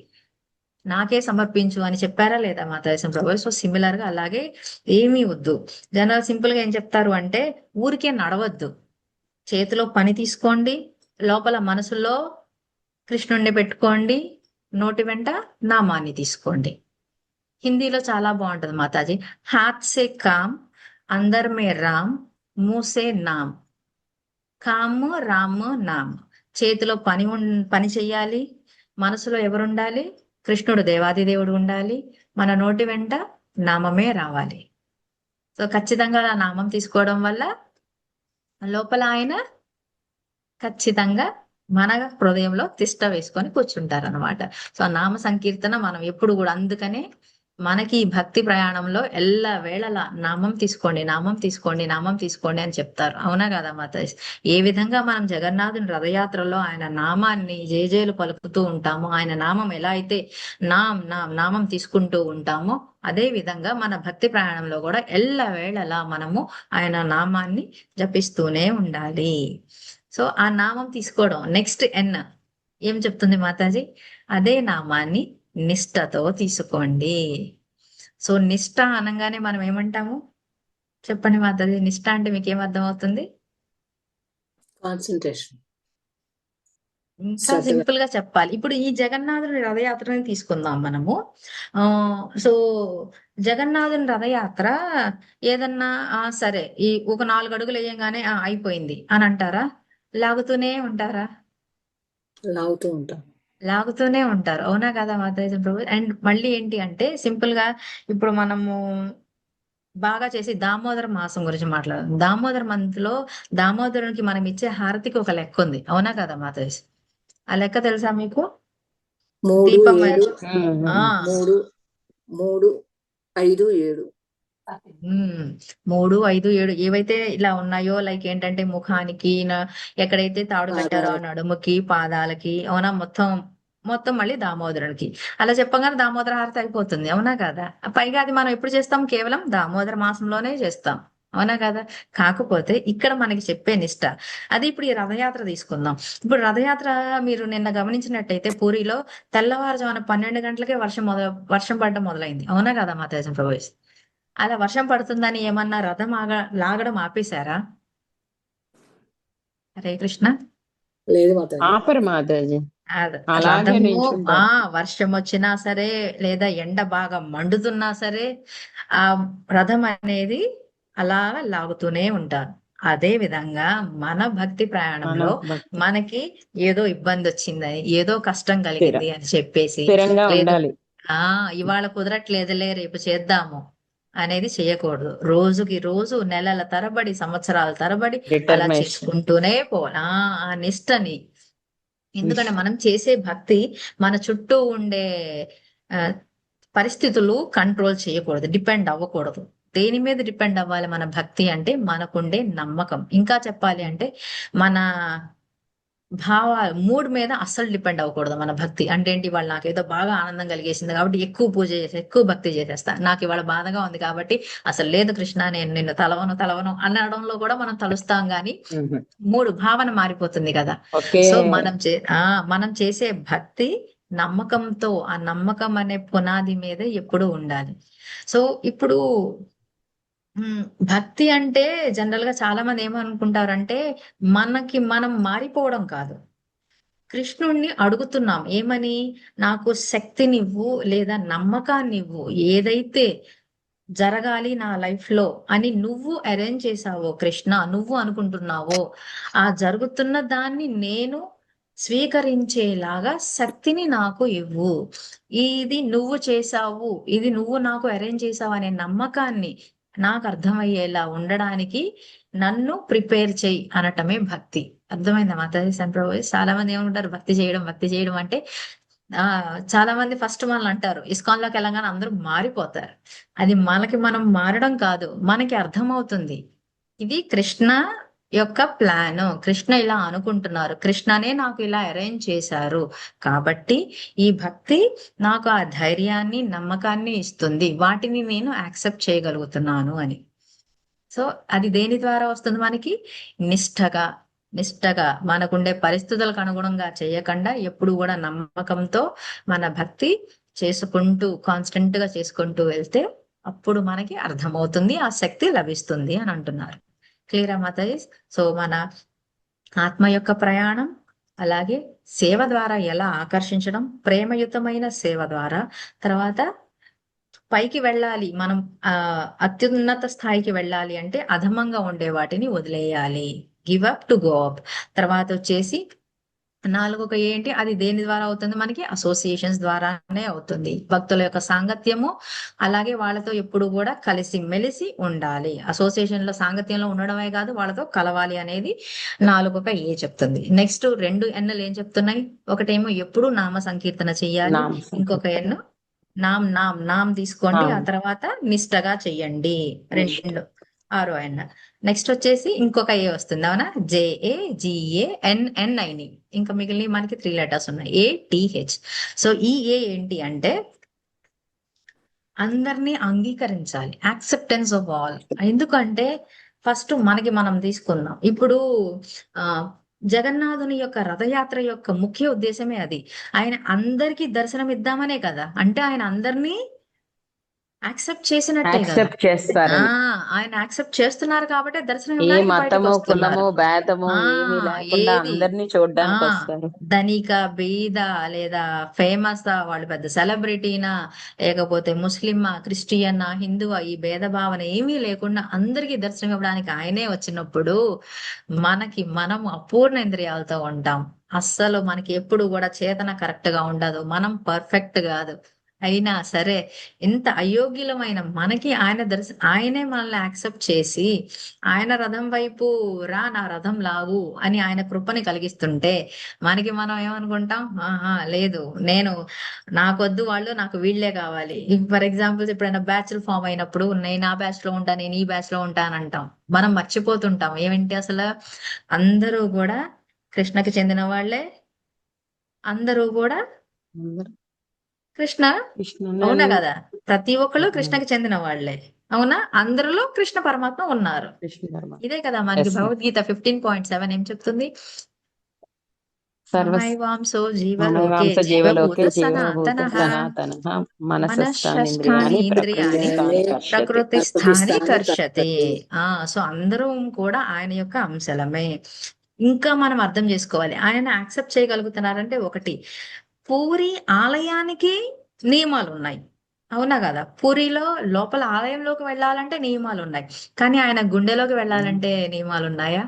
నాకే సమర్పించు అని చెప్పారా లేదా మాతాజీ ప్రభు? సో సిమిలర్ గా అలాగే ఏమీ వద్దు. జనరల్ సింపుల్ గా ఏం చెప్తారు అంటే, ఊరికే నడవద్దు, చేతిలో పని తీసుకోండి, లోపల మనసులో కృష్ణుణ్ణి పెట్టుకోండి, నోటి వెంట నామాన్ని తీసుకోండి. హిందీలో చాలా బాగుంటది మాతాజీ. హాత్ సే కామ్, అందర్ మే రామ్, మూసే నామ్. కామ్ రామ్ నామ్. చేతిలో పని చెయ్యాలి, మనసులో ఎవరుండాలి? కృష్ణుడు దేవాది దేవుడు ఉండాలి, మన నోటి వెంట నామమే రావాలి. సో ఖచ్చితంగా ఆ నామం తీసుకోవడం వల్ల లోపల ఆయన ఖచ్చితంగా మన హృదయంలో తిష్ట వేసుకొని కూర్చుంటారు అనమాట. సో ఆ నామ సంకీర్తన మనం ఎప్పుడు కూడా, అందుకనే మనకి ఈ భక్తి ప్రయాణంలో ఎల్ల వేళలా నామం తీసుకోండి, నామం తీసుకోండి, నామం తీసుకోండి అని చెప్తారు, అవునా కదా మాతాజీ? ఏ విధంగా మనం జగన్నాథుని రథయాత్రలో ఆయన నామాన్ని జేజేలు పలుకుతూ ఉంటామో, ఆయన నామం ఎలా అయితే నామం తీసుకుంటూ ఉంటామో, అదే విధంగా మన భక్తి ప్రయాణంలో కూడా ఎల్ల వేళలా మనము ఆయన నామాన్ని జపిస్తూనే ఉండాలి. సో ఆ నామం తీసుకోవడం. నెక్స్ట్ ఎన్ ఏం చెప్తుంది మాతాజీ? అదే నామాన్ని నిష్టతో తీసుకోండి. సో నిష్ట అనగానే మనం ఏమంటాము? చెప్పండి మాతాజీ, నిష్ట అంటే మీకు ఏం అర్థం అవుతుంది? కాన్సన్ట్రేషన్. ఇంకా సింపుల్ గా చెప్పాలి. ఇప్పుడు ఈ జగన్నాథుని రథయాత్రని తీసుకుందాం మనము. సో జగన్నాథుని రథయాత్ర ఏదన్నా సరే ఈ ఒక 4 అడుగులు వేయంగానే అయిపోయింది అని అంటారా? లాగుతూనే ఉంటారా? లాగుతూనే ఉంటారు, అవునా కదా మాతాజీ ప్రభు? అండ్ మళ్ళీ ఏంటి అంటే సింపుల్ గా ఇప్పుడు మనము బాగా చేసి దామోదర మాసం గురించి మాట్లాడదాం. దామోదర మంత్ లో దామోదరునికి మనం ఇచ్చే హారతికి ఒక లెక్క ఉంది, అవునా కదా మాతాజీ? ఆ లెక్క తెలుసా మీకు? 3, దీపం 7, ఆ 3, 3, 5, 7. 3, 5, 7 ఏవైతే ఇలా ఉన్నాయో, లైక్ ఏంటంటే ముఖానికి ఎక్కడైతే తాడు కట్టారో పాదాలకి. నడుముకి, పాదాలకి, అవునా? మొత్తం మళ్ళీ దామోదరునికి అలా చెప్పగానే దామోదర హారతి అయిపోతుంది, అవునా కదా? పైగా అది మనం ఎప్పుడు చేస్తాం? కేవలం దామోదర మాసంలోనే చేస్తాం, అవునా కదా? కాకపోతే ఇక్కడ మనకి చెప్పే నిష్ట అది. ఇప్పుడు ఈ రథయాత్ర తీసుకుందాం. ఇప్పుడు రథయాత్ర మీరు నిన్న గమనించినట్టయితే పూరిలో తెల్లవారుజామున 12 గంటలకే వర్షం పడడం మొదలైంది, అవునా కదా మాతాజీ ప్రభు? అలా వర్షం పడుతుందని ఏమన్నా రథం లాగడం ఆపేశారా? హరే కృష్ణ. లేదు మాతాజీ. ఆపరు మాతాజీ, అలాగే రథము నించుంటారు. వర్షం వచ్చినా సరే లేదా ఎండ బాగా మండుతున్నా సరే ఆ రథం అనేది అలా లాగుతూనే ఉంటారు. అదే విధంగా మన భక్తి మన ప్రయాణంలో భక్తి మనకి ఏదో ఇబ్బంది వచ్చిందని, ఏదో కష్టం స్థిర కలిగింది అని చెప్పేసి, స్థిరంగా లేదు ఉండాలి. ఇవాళ కుదరట్లేదులే రేపు చేద్దాము అనేది చేయకూడదు. రోజుకి రోజు నెలల తరబడి సంవత్సరాల తరబడి అలా డిటర్మినేషన్, చేసుకుంటూనే పోవాలి. ఆ నిష్టని, ఎందుకంటే మనం చేసే భక్తి మన చుట్టూ ఉండే ఆ, పరిస్థితులు కంట్రోల్ చేయకూడదు, డిపెండ్ అవ్వకూడదు. దేని మీద డిపెండ్ అవ్వాలి మన భక్తి అంటే మనకుండే నమ్మకం. ఇంకా చెప్పాలి అంటే మన మూడ్ మీద అస్సలు డిపెండ్ అవ్వకూడదు మన భక్తి. అంటే ఏంటి, ఇవాళ నాకు ఏదో బాగా ఆనందం కలిగేసింది కాబట్టి ఎక్కువ పూజ చేసి ఎక్కువ భక్తి చేసేస్తా, నాకు ఇవాళ బాధగా ఉంది కాబట్టి అసలు లేదు కృష్ణ నేను నిన్ను తలవను అనడంలో కూడా మనం తలుస్తాం గాని భావన మారిపోతుంది కదా. ఓకే. సో మనం చేసే భక్తి నమ్మకంతో, ఆ నమ్మకం అనే పునాది మీద ఎప్పుడూ ఉండాలి. సో ఇప్పుడు భక్తి అంటే జనరల్ గా చాలా మంది ఏమనుకుంటారంటే మనకి మనం మారిపోవడం కాదు. కృష్ణుణ్ణి అడుగుతున్నాం ఏమని, నాకు శక్తినివ్వు లేదా నమ్మకాన్నివ్వు, ఏదైతే జరగాలి నా లైఫ్ లో అని నువ్వు అరేంజ్ చేసావో కృష్ణ, నువ్వు అనుకుంటున్నావో ఆ జరుగుతున్న దాన్ని నేను స్వీకరించేలాగా శక్తిని నాకు ఇవ్వు. ఇది నువ్వు చేసావు, ఇది నువ్వు నాకు అరేంజ్ చేసావు అనే నమ్మకాన్ని నాకు అర్థమయ్యేలా ఉండడానికి నన్ను ప్రిపేర్ చెయ్యి అనటమే భక్తి. అర్థమైందా మాతాజీ సంప్రభు? చాలా మంది ఏమంటారు భక్తి చేయడం అంటే చాలా మంది ఫస్ట్ మనల్ని అంటారు ఇస్కాన్ లోకి వెళ్ళగానే అందరూ మారిపోతారు. అది మనకి మనం మారడం కాదు, మనకి అర్థమవుతుంది ఇది కృష్ణ యొక్క ప్లాన్, కృష్ణ ఇలా అనుకుంటున్నారు, కృష్ణనే నాకు ఇలా అరేంజ్ చేశారు కాబట్టి ఈ భక్తి నాకు ఆ ధైర్యాన్ని నమ్మకాన్ని ఇస్తుంది, వాటిని నేను యాక్సెప్ట్ చేయగలుగుతున్నాను అని. సో అది దేని ద్వారా వస్తుంది మనకి? నిష్టగా మనకుండే పరిస్థితులకు అనుగుణంగా చేయకుండా ఎప్పుడు కూడా నమ్మకంతో మన భక్తి కాన్స్టెంట్ గా చేసుకుంటూ వెళ్తే అప్పుడు మనకి అర్థమవుతుంది, ఆ శక్తి లభిస్తుంది అని అంటున్నారు. క్లియరా మాతాజీ? సో మన ఆత్మ యొక్క ప్రయాణం, అలాగే సేవ ద్వారా ఎలా ఆకర్షించడం, ప్రేమయుతమైన సేవ ద్వారా, తర్వాత పైకి వెళ్ళాలి మనం, అత్యున్నత స్థాయికి వెళ్ళాలి అంటే అధమంగా ఉండే వాటిని వదిలేయాలి, give up to go up. తర్వాత వచ్చేసి 4వ ఏంటి, అది దేని ద్వారా అవుతుంది మనకి? అసోసియేషన్స్ ద్వారానే అవుతుంది. భక్తుల యొక్క సాంగత్యము, అలాగే వాళ్ళతో ఎప్పుడు కూడా కలిసి మెలిసి ఉండాలి. అసోసియేషన్ లో సాంగత్యంలో ఉండడమే కాదు వాళ్ళతో కలవాలి అనేది 4వ చెప్తుంది. నెక్స్ట్ 2 ఎన్నులు ఏం చెప్తున్నాయి? ఒకటేమో ఎప్పుడు నామ సంకీర్తన చెయ్యాలి, నామ ఇంకొక సంకీర్తన. ఎన్ను నామ్ తీసుకోండి, ఆ తర్వాత నిష్టగా చెయ్యండి. 2 6 నెక్స్ట్ వచ్చేసి ఇంకొక వస్తుంది అవునా, JAGANNINE. ఇంకా మిగిలిన మనకి 3 లెటర్స్ ఉన్నాయి, ATH. సో ఈ ఏంటి అంటే అందరినీ అంగీకరించాలి, యాక్సెప్టెన్స్ ఆఫ్ ఆల్. ఎందుకంటే ఫస్ట్ మనకి మనం తీసుకుందాం. ఇప్పుడు ఆ జగన్నాథుని యొక్క రథయాత్ర యొక్క ముఖ్య ఉద్దేశమే అది. ఆయన అందరికీ దర్శనం ఇద్దామనే కదా, అంటే ఆయన అందరినీ యాక్సెప్ట్ చేసినట్టే కదా. యాక్సెప్ట్ చేస్తారని. ఆయన యాక్సెప్ట్ చేస్తున్నారు కాబట్టి దర్శనం ఏ ఇవ్వడానికి బయటకు మతము, వస్తున్నారు. కులము, భేదము ఏమీ లేకుండా ఏది అందరినీ చూడడానికి వస్తారు. ధనిక బీద లేదా ఫేమస్, వాళ్ళు పెద్ద సెలబ్రిటీనా లేకపోతే ముస్లిమా క్రిస్టియన్నా హిందువా, ఈ భేదభావన ఏమీ లేకుండా అందరికీ దర్శనం ఇవ్వడానికి ఆయనే వచ్చినప్పుడు మనం అపూర్ణ ఇంద్రియాలతో ఉంటాం. అస్సలు మనకి ఎప్పుడు కూడా చేతన కరెక్ట్ గా ఉండదు, మనం పర్ఫెక్ట్ కాదు. అయినా సరే ఎంత అయోగ్యులమైన మనకి ఆయనే మనల్ని యాక్సెప్ట్ చేసి ఆయన రథం వైపు రా, నా రథం లాగు అని ఆయన కృపని కలిగిస్తుంటే మనకి మనం ఏమనుకుంటాం, లేదు నాకొద్దు వాళ్ళు, నాకు వీళ్ళే కావాలి. ఫర్ ఎగ్జాంపుల్స్ ఎప్పుడైనా బ్యాచ్లు ఫామ్ అయినప్పుడు నేను ఆ బ్యాచ్ లో ఉంటాను, నేను ఈ బ్యాచ్ లో ఉంటానంటాం. మనం మర్చిపోతుంటాం ఏమిటి, అసలు అందరూ కూడా కృష్ణకి చెందిన వాళ్ళే, అందరూ కూడా కృష్ణ, అవునా కదా? ప్రతి ఒక్కళ్ళు కృష్ణకి చెందిన వాళ్లే, అవునా? అందరిలో కృష్ణ పరమాత్మ ఉన్నారు. ఇదే కదా మనకి భగవద్గీత 15.7 ఏం చెప్తుంది? సర్వస్ మమైవాంసో జీవలోకే మమైవాంస జీవభూత జీవలోకే జీవభూత సనాతనః సనాతన మనఃషష్ఠాని మనసస్థానింద్రియాణి ఇంద్రియాణి ప్రకృతిస్థాని కర్షతి. ప్రకృతి ప్రకృతి స్థాని స్థాని కర్షతే. కర్షతి. సో అందరం కూడా ఆయన యొక్క అంశలమే. ఇంకా మనం అర్థం చేసుకోవాలి, ఆయన యాక్సెప్ట్ చేయగలుగుతున్నారంటే ఒకటి, పూరి ఆలయానికి నియమాలు ఉన్నాయి, అవునా కదా? పూరిలో లోపల ఆలయంలోకి వెళ్ళాలంటే నియమాలు ఉన్నాయి, కానీ ఆయన గుండెలోకి వెళ్ళాలంటే నియమాలు ఉన్నాయా?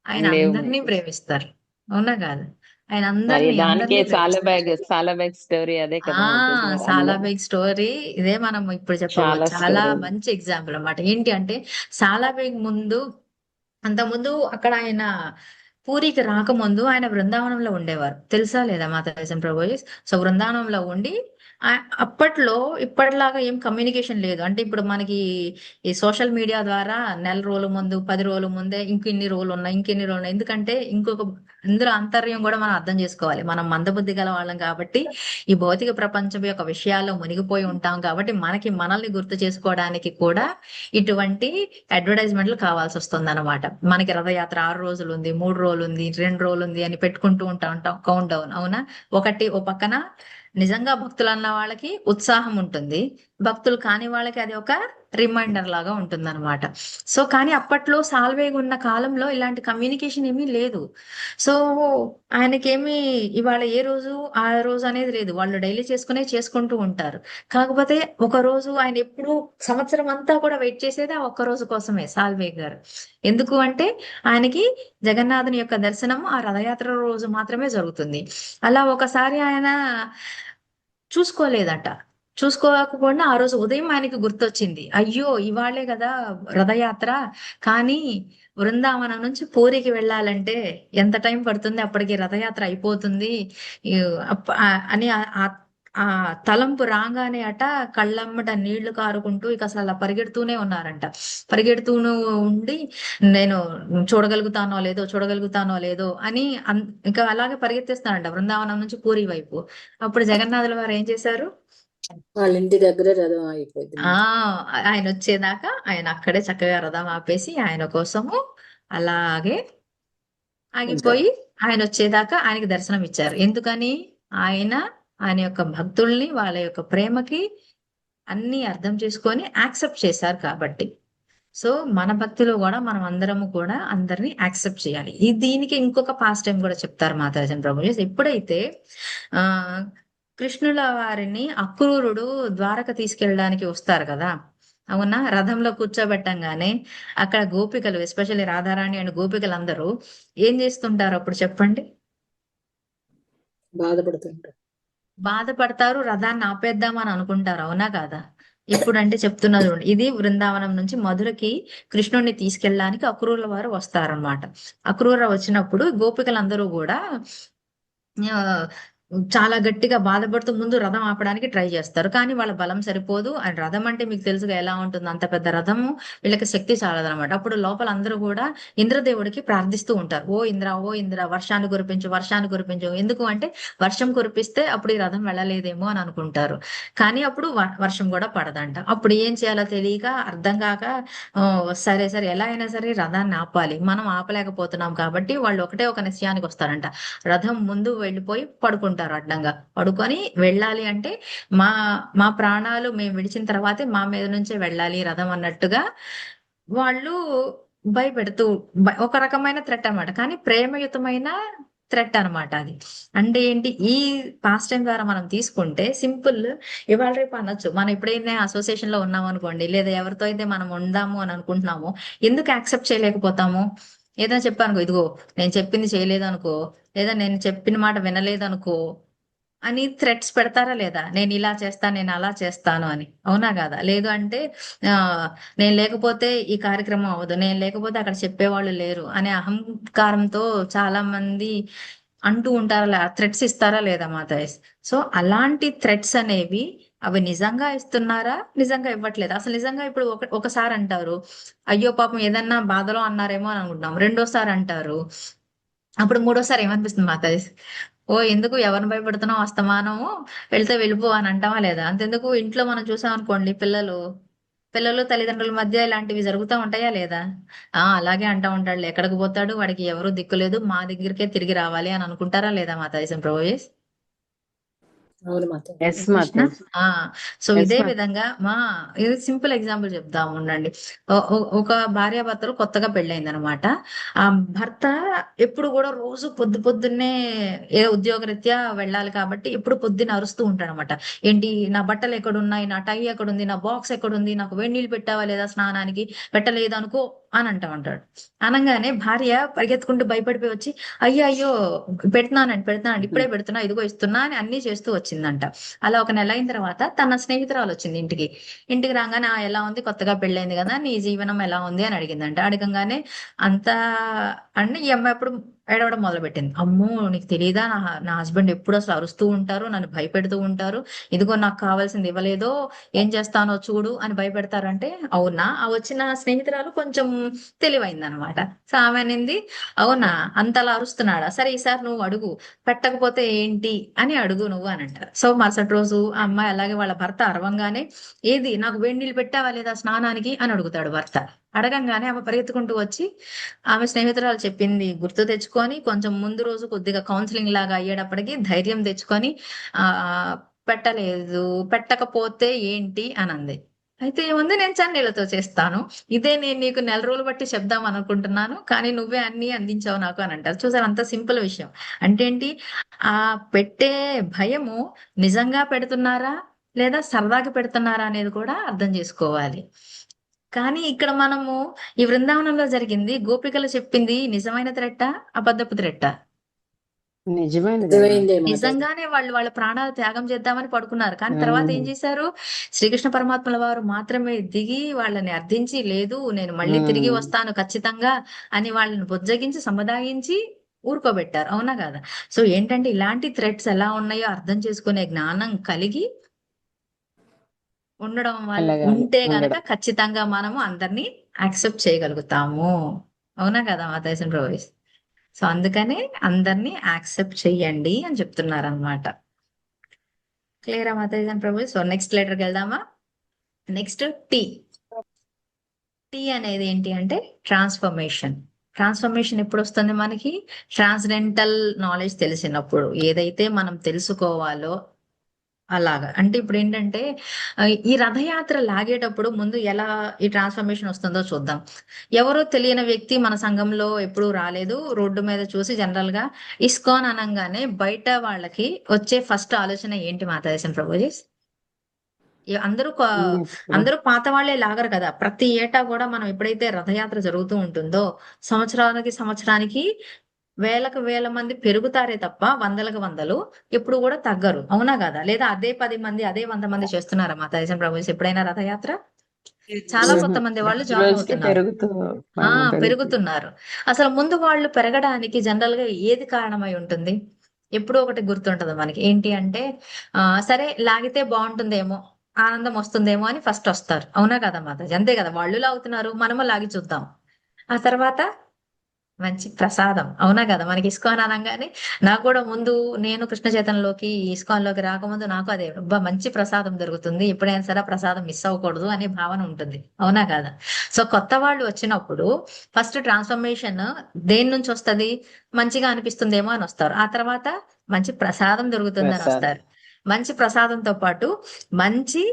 ఆయన లేవు. అందరినీ ప్రేమిస్తారు, అవునా కాదా? ఆయన మరి అందరినీ దానికే ప్రేమిస్తారు. సాలబ్యాగ్ స్టోరీ అదే ఆ కదా చూసినారు చాలా అందరు. బిగ్ స్టోరీ ఇదే. మనం ఇప్పుడు చాలా చెప్పబోదు చాలా స్టోరీ. మంచి ఎగ్జాంపుల్ అన్నమాట. ఏంటి అంటే చాలా బిగ్ ముందు, అంతకుముందు అక్కడ ఆయన పూరికి రాకముందు ఆయన బృందావనంలో ఉండేవారు, తెలుసా లేదా మాతాజీ ప్రభుజీ? సో బృందావనంలో ఉండి అప్పట్లో ఇప్పటిలాగా ఏం కమ్యూనికేషన్ లేదు. అంటే ఇప్పుడు మనకి ఈ సోషల్ మీడియా ద్వారా నెల రోజుల ముందు 10 రోజుల ముందే ఇంకెన్ని రోజులు ఉన్నాయి, ఇంకెన్ని రోజులు ఉన్నాయి. ఎందుకంటే ఇంకొక ఇందులో అంతర్యం కూడా మనం అర్థం చేసుకోవాలి. మనం మందబుద్ధి గల వాళ్ళం కాబట్టి ఈ భౌతిక ప్రపంచం యొక్క విషయాల్లో మునిగిపోయి ఉంటాం కాబట్టి మనల్ని గుర్తు చేసుకోవడానికి కూడా ఇటువంటి అడ్వర్టైజ్మెంట్లు కావాల్సి వస్తుంది అనమాట. మనకి రథయాత్ర 6 రోజులు ఉంది, 3 రోజులు ఉంది, 2 రోజులు ఉంది అని పెట్టుకుంటూ ఉంటాం కౌంట్ డౌన్, అవునా? ఒకటి ఓ పక్కన నిజంగా భక్తులు అన్న వాళ్ళకి ఉత్సాహం ఉంటుంది, భక్తులు కాని వాళ్ళకి అది ఒక రిమైండర్ లాగా ఉంటుంది అనమాట. సో కానీ అప్పట్లో సాల్వేగా ఉన్న కాలంలో ఇలాంటి కమ్యూనికేషన్ ఏమీ లేదు. సో ఆయనకేమి ఇవాళ ఏ రోజు ఆ రోజు అనేది లేదు, వాళ్ళు డైలీ చేసుకుంటూ ఉంటారు. కాకపోతే ఒక రోజు ఆయన ఎప్పుడు సంవత్సరం అంతా కూడా వెయిట్ చేసేది ఆ ఒక్క రోజు కోసమే సాల్వే గారు. ఎందుకు అంటే ఆయనకి జగన్నాథుని యొక్క దర్శనం ఆ రథయాత్ర రోజు మాత్రమే జరుగుతుంది. అలా ఒకసారి ఆయన చూసుకోలేదట. చూసుకోకపోయినా ఆ రోజు ఉదయం ఆయనకి గుర్తొచ్చింది, అయ్యో ఇవాళే కదా రథయాత్ర, కానీ బృందావనం నుంచి పూరికి వెళ్ళాలంటే ఎంత టైం పడుతుంది, అప్పటికి రథయాత్ర అయిపోతుంది అని ఆ తలంపు రాగానే అట కళ్ళమ్మట నీళ్లు కారుకుంటూ ఇక అసలు అలా పరిగెడుతూనే ఉన్నారంట. పరిగెడుతూనే ఉండి నేను చూడగలుగుతానో లేదో అని ఇంకా అలాగే పరిగెత్తేస్తానంట బృందావనం నుంచి పూరి వైపు. అప్పుడు జగన్నాథుల వారు ఏం చేశారు, వాళ్ళ ఇంటి దగ్గర రథం అయిపోయింది. ఆయన వచ్చేదాకా ఆయన అక్కడే చక్కగా రథం ఆపేసి ఆయన కోసము అలాగే ఆగిపోయి ఆయన వచ్చేదాకా ఆయనకి దర్శనం ఇచ్చారు. ఎందుకని? ఆయన యొక్క భక్తుల్ని వాళ్ళ యొక్క ప్రేమకి అన్ని అర్థం చేసుకొని యాక్సెప్ట్ చేశారు కాబట్టి. సో మన భక్తిలో కూడా మనం అందరము కూడా అందరినీ యాక్సెప్ట్ చేయాలి. దీనికి ఇంకొక పాస్ట్ టైం కూడా చెప్తారు మాతాజన్ ప్రభుజీ. ఎప్పుడైతే ఆ కృష్ణుల వారిని అక్రూరుడు ద్వారక తీసుకెళ్ళడానికి వస్తారు కదా, అవునా? రథంలో కూర్చోబెట్టంగానే అక్కడ గోపికలు, ఎస్పెషల్లీ రాధారాణి అండ్ గోపికలు అందరూ ఏం చేస్తుంటారు అప్పుడు చెప్పండి? బాధపడతారు, రథాన్ని ఆపేద్దామని అనుకుంటారు, అవునా కాదా? ఇప్పుడు అంటే చెప్తున్నది ఇది బృందావనం నుంచి మధురకి కృష్ణుడిని తీసుకెళ్ళడానికి అక్రూరుల వారు వస్తారనమాట. అక్రూర వచ్చినప్పుడు గోపికలందరూ కూడా చాలా గట్టిగా బాధపడుతూ ముందు రథం ఆపడానికి ట్రై చేస్తారు, కానీ వాళ్ళ బలం సరిపోదు. అండ్ రథం అంటే మీకు తెలుసుగా ఎలా ఉంటుంది, అంత పెద్ద రథము వీళ్ళకి శక్తి చాలదనమాట. అప్పుడు లోపల అందరూ కూడా ఇంద్రదేవుడికి ప్రార్థిస్తూ ఉంటారు, ఓ ఇంద్ర వర్షాన్ని కురిపించు. ఎందుకు అంటే వర్షం కురిపిస్తే అప్పుడు ఈ రథం వెళ్ళలేదేమో అని అనుకుంటారు, కానీ అప్పుడు వర్షం కూడా పడదంట. అప్పుడు ఏం చేయాలో తెలియక అర్థం కాక సరే ఎలా అయినా సరే రథాన్ని ఆపాలి, మనం ఆపలేకపోతున్నాం కాబట్టి వాళ్ళు ఒక నిశ్చయానికి వస్తారంట. రథం ముందు వెళ్ళిపోయి పడుకుంటారు, అడ్డంగా పడుకొని వెళ్ళాలి అంటే మా ప్రాణాలు మేము విడిచిన తర్వాతే మా మీద నుంచే వెళ్ళాలి రథం అన్నట్టుగా వాళ్ళు భయపెడుతూ, ఒక రకమైన థ్రెట్ అన్నమాట, కానీ ప్రేమయుతమైన థ్రెట్ అన్నమాట అది. అంటే ఏంటి, ఈ పాస్ట్ టైం ద్వారా మనం తీసుకుంటే సింపుల్, ఇవాళ రేపు అనొచ్చు. మనం ఎప్పుడైనా అసోసియేషన్ లో ఉన్నాం అనుకోండి, లేదా ఎవరితో అయితే మనం ఉందాము అని అనుకుంటున్నామో ఎందుకు యాక్సెప్ట్ చేయలేకపోతాము? ఏదైనా చెప్పానుకో, ఇదిగో నేను చెప్పింది చేయలేదు అనుకో, లేదా నేను చెప్పిన మాట వినలేదు అనుకో అని థ్రెట్స్ పెడతారా లేదా? నేను ఇలా చేస్తాను, నేను అలా చేస్తాను అని, అవునా కదా? లేదు అంటే నేను లేకపోతే ఈ కార్యక్రమం అవ్వదు, నేను లేకపోతే అక్కడ చెప్పేవాళ్ళు లేరు అనే అహంకారంతో చాలా మంది అంటూ ఉంటారా, థ్రెట్స్ ఇస్తారా లేదా మాతాయ్? సో అలాంటి థ్రెట్స్ అనేవి అవి నిజంగా ఇస్తున్నారా, నిజంగా ఇవ్వట్లేదు? అసలు నిజంగా ఇప్పుడు ఒకసారి అంటారు, అయ్యో పాపం ఏదన్నా బాధలో అన్నారేమో అని అనుకుంటున్నాం, రెండోసారి అంటారు, అప్పుడు మూడోసారి ఏమనిపిస్తుంది మాతాజీ? ఓ ఎందుకు ఎవరిని భయపడుతున్నావు, అస్తమానము వెళ్తే వెళ్ళిపో అని అంటావా లేదా? అంతెందుకు ఇంట్లో మనం చూసాం అనుకోండి, పిల్లలు పిల్లలు తల్లిదండ్రుల మధ్య ఇలాంటివి జరుగుతూ ఉంటాయా లేదా? అలాగే అంటా ఉంటాడు, ఎక్కడికి పోతాడు వాడికి ఎవరు దిక్కులేదు, మా దగ్గరికే తిరిగి రావాలి అని అనుకుంటారా లేదా మాతాజీ ప్రభుజీ? అవును మాతాజీ. ఎస్ కృష్ణ. మాతాజీ. ఆ సో ఎస్ ఇదే మాతాజీ. విధంగా ఇది సింపుల్ ఎగ్జాంపుల్ చెప్తాము ఉండండి. ఒక భార్యాభర్తలు కొత్తగా పెళ్ళైంది అనమాట. ఆ భర్త ఎప్పుడు కూడా రోజు పొద్దున్నే ఏ ఉద్యోగరీత్యా వెళ్ళాలి కాబట్టి ఎప్పుడు పొద్దున్న అరుస్తూ ఉంటాడు అనమాట. ఏంటి, నా బట్టలు ఎక్కడున్నాయి, నా టై ఎక్కడుంది, నా బాక్స్ ఎక్కడుంది, నాకు వేడి నీళ్ళు పెట్టావా లేదా స్నానానికి, పెట్టలేదు అనుకో అని అంటా ఉంటాడు. అనగానే భార్య పరిగెత్తుకుంటూ భయపడిపోయి వచ్చి, అయ్యో అయ్యో పెడుతున్నానండి ఇప్పుడే పెడుతున్నా, ఇదిగో ఇస్తున్నా అని అన్ని చేస్తూ వచ్చిందంట. అలా ఒక నెల అయిన తర్వాత తన స్నేహితురాలు వచ్చింది ఇంటికి. ఇంటికి రాగానే, ఎలా ఉంది, కొత్తగా పెళ్ళైంది కదా, నీ జీవనం ఎలా ఉంది అని అడిగిందంట. అడగంగానే అంతా అంటే ఈ అమ్మాయి అప్పుడు ఏడవడం మొదలు పెట్టింది. అమ్మో నీకు తెలియదా, నా హస్బెండ్ ఎప్పుడు అసలు అరుస్తూ ఉంటారు, నన్ను భయపెడుతూ ఉంటారు, ఇదిగో నాకు కావాల్సింది ఇవ్వలేదో ఏం చేస్తానో చూడు అని భయపెడతారంటే. అవునా? ఆ వచ్చిన స్నేహితురాలు కొంచెం తెలివైంది అనమాట. సో ఆమె అనింది, అవునా అంతలా అరుస్తున్నాడా, సరే ఈసారి నువ్వు అడుగు, పెట్టకపోతే ఏంటి అని అడుగు నువ్వు అని అంటారు. సో మరుసటి రోజు ఆ అమ్మాయి అలాగే వాళ్ళ భర్త అరవంగానే, ఏది, నాకు వేడి నీళ్ళు పెట్టావా లేదా స్నానానికి అని అడుగుతాడు భర్త. అడగంగానే ఆమె పరిగెత్తుకుంటూ వచ్చి ఆమె స్నేహితురాలు చెప్పింది గుర్తు తెచ్చుకొని, కొంచెం ముందు రోజు కొద్దిగా కౌన్సిలింగ్ లాగా అయ్యేటప్పటికి ధైర్యం తెచ్చుకొని, ఆ పెట్టలేదు, పెట్టకపోతే ఏంటి అని అంది. అయితే ఏముంది, నేను చన్నీళ్ళతో చేస్తాను, ఇదే నేను నీకు నెల రోజులు బట్టి చెప్దాం అనుకుంటున్నాను, కానీ నువ్వే అన్ని అందించావు నాకు అని అంటారు. చూసారు, అంత సింపుల్ విషయం. అంటే ఏంటి, ఆ పెట్టే భయము నిజంగా పెడుతున్నారా లేదా సరదాగా పెడుతున్నారా అనేది కూడా అర్థం చేసుకోవాలి. కానీ ఇక్కడ మనము ఈ బృందావనంలో జరిగింది, గోపికలు చెప్పింది నిజమైన త్రెట్టా అబద్ధపు త్రెట్టా? నిజమైనదే నిజమైందే మాతాజీ. నిజంగానే వాళ్ళు వాళ్ళ ప్రాణాలు త్యాగం చేద్దామని పడుకున్నారు. కానీ తర్వాత ఏం చేశారు, శ్రీకృష్ణ పరమాత్మల వారు మాత్రమే దిగి వాళ్ళని అర్థించి, లేదు నేను మళ్ళీ తిరిగి వస్తాను ఖచ్చితంగా అని వాళ్ళని బుజ్జగించి సముదాయించి ఊరుకోబెట్టారు. అవునా కదా? సో ఏంటంటే ఇలాంటి థ్రెట్స్ ఎలా ఉన్నాయో అర్థం చేసుకునే జ్ఞానం కలిగి ఉండడం వల్ల అలాగే ఉంటే గనక ఉండడం. ఖచ్చితంగా మనము అందరినీ యాక్సెప్ట్ చేయగలుగుతాము. అవునా కదా మాతాజీ ప్రవేశ్? సో అందుకనే అందరినీ యాక్సెప్ట్ చెయ్యండి అని చెప్తున్నారు అనమాట. క్లియరా మాతాజీ ప్రభు? సో నెక్స్ట్ లెటర్కి వెళ్దామా? Next tea. టీ అనేది ఏంటి అంటే ట్రాన్స్ఫర్మేషన్. ట్రాన్స్ఫర్మేషన్ ఎప్పుడు వస్తుంది మనకి? ట్రాన్స్డెంటల్ నాలెడ్జ్ తెలిసినప్పుడు. ఏదైతే మనం తెలుసుకోవాలో అలాగా. అంటే ఇప్పుడు ఏంటంటే ఈ రథయాత్ర లాగేటప్పుడు ముందు ఎలా ఈ ట్రాన్స్ఫర్మేషన్ వస్తుందో చూద్దాం. ఎవరో తెలియని వ్యక్తి మన సంఘంలో ఎప్పుడూ రాలేదు. రోడ్డు మీద చూసి జనరల్ గా ఇస్కాన్ అనంగానే బయట వాళ్ళకి వచ్చే ఫస్ట్ ఆలోచన ఏంటి మాతాజీ ప్రభుజీ? అందరూ అందరూ పాత వాళ్ళే లాగరు కదా. ప్రతి ఏటా కూడా మనం ఎప్పుడైతే రథయాత్ర జరుగుతూ ఉంటుందో సంవత్సరానికి వేలకు వేల మంది పెరుగుతారే తప్ప వందలకు వందలు ఎప్పుడు కూడా తగ్గరు. అవునా కదా? లేదా అదే 10 మంది అదే 100 మంది చేస్తున్నారా మాతాజీ ప్రభుజీ ఎప్పుడైనా రథయాత్ర? చాలా కొత్త మంది వాళ్ళు జాయిన్ రోజుకి అవుతున్నారు. పెరుగుతుంది. పెరుగుతున్నారు. అసలు ముందు వాళ్ళు పెరగడానికి జనరల్ గా ఏది కారణమై ఉంటుంది? ఎప్పుడూ ఒకటి గుర్తుంటది మనకి, ఏంటి అంటే సరే లాగితే బాగుంటుందేమో, ఆనందం వస్తుందేమో అని ఫస్ట్ వస్తారు. అవునా కదా మాతాజీ? అంతే కదా, వాళ్ళు లాగుతున్నారు మనము లాగి చూద్దాం. ఆ తర్వాత మంచి ప్రసాదం. అవునా కదా? మనకి ఇస్కాన్ అనగానే నాకు కూడా ముందు, నేను కృష్ణ చైతన్యలోకి ఇస్కాన్ లోకి రాకముందు నాకు అదే, అబ్బా మంచి ప్రసాదం దొరుకుతుంది, ఎప్పుడైనా సరే ప్రసాదం మిస్ అవ్వకూడదు అనే భావన ఉంటుంది. అవునా కదా? సో కొత్త వాళ్ళు వచ్చినప్పుడు ఫస్ట్ ట్రాన్స్ఫర్మేషన్ దేని నుంచి వస్తది? మంచిగా అనిపిస్తుందేమో అని వస్తారు. ఆ తర్వాత మంచి ప్రసాదం దొరుకుతుందని ప్రసాదం. వస్తారు. మంచి ప్రసాదంతో పాటు మంచి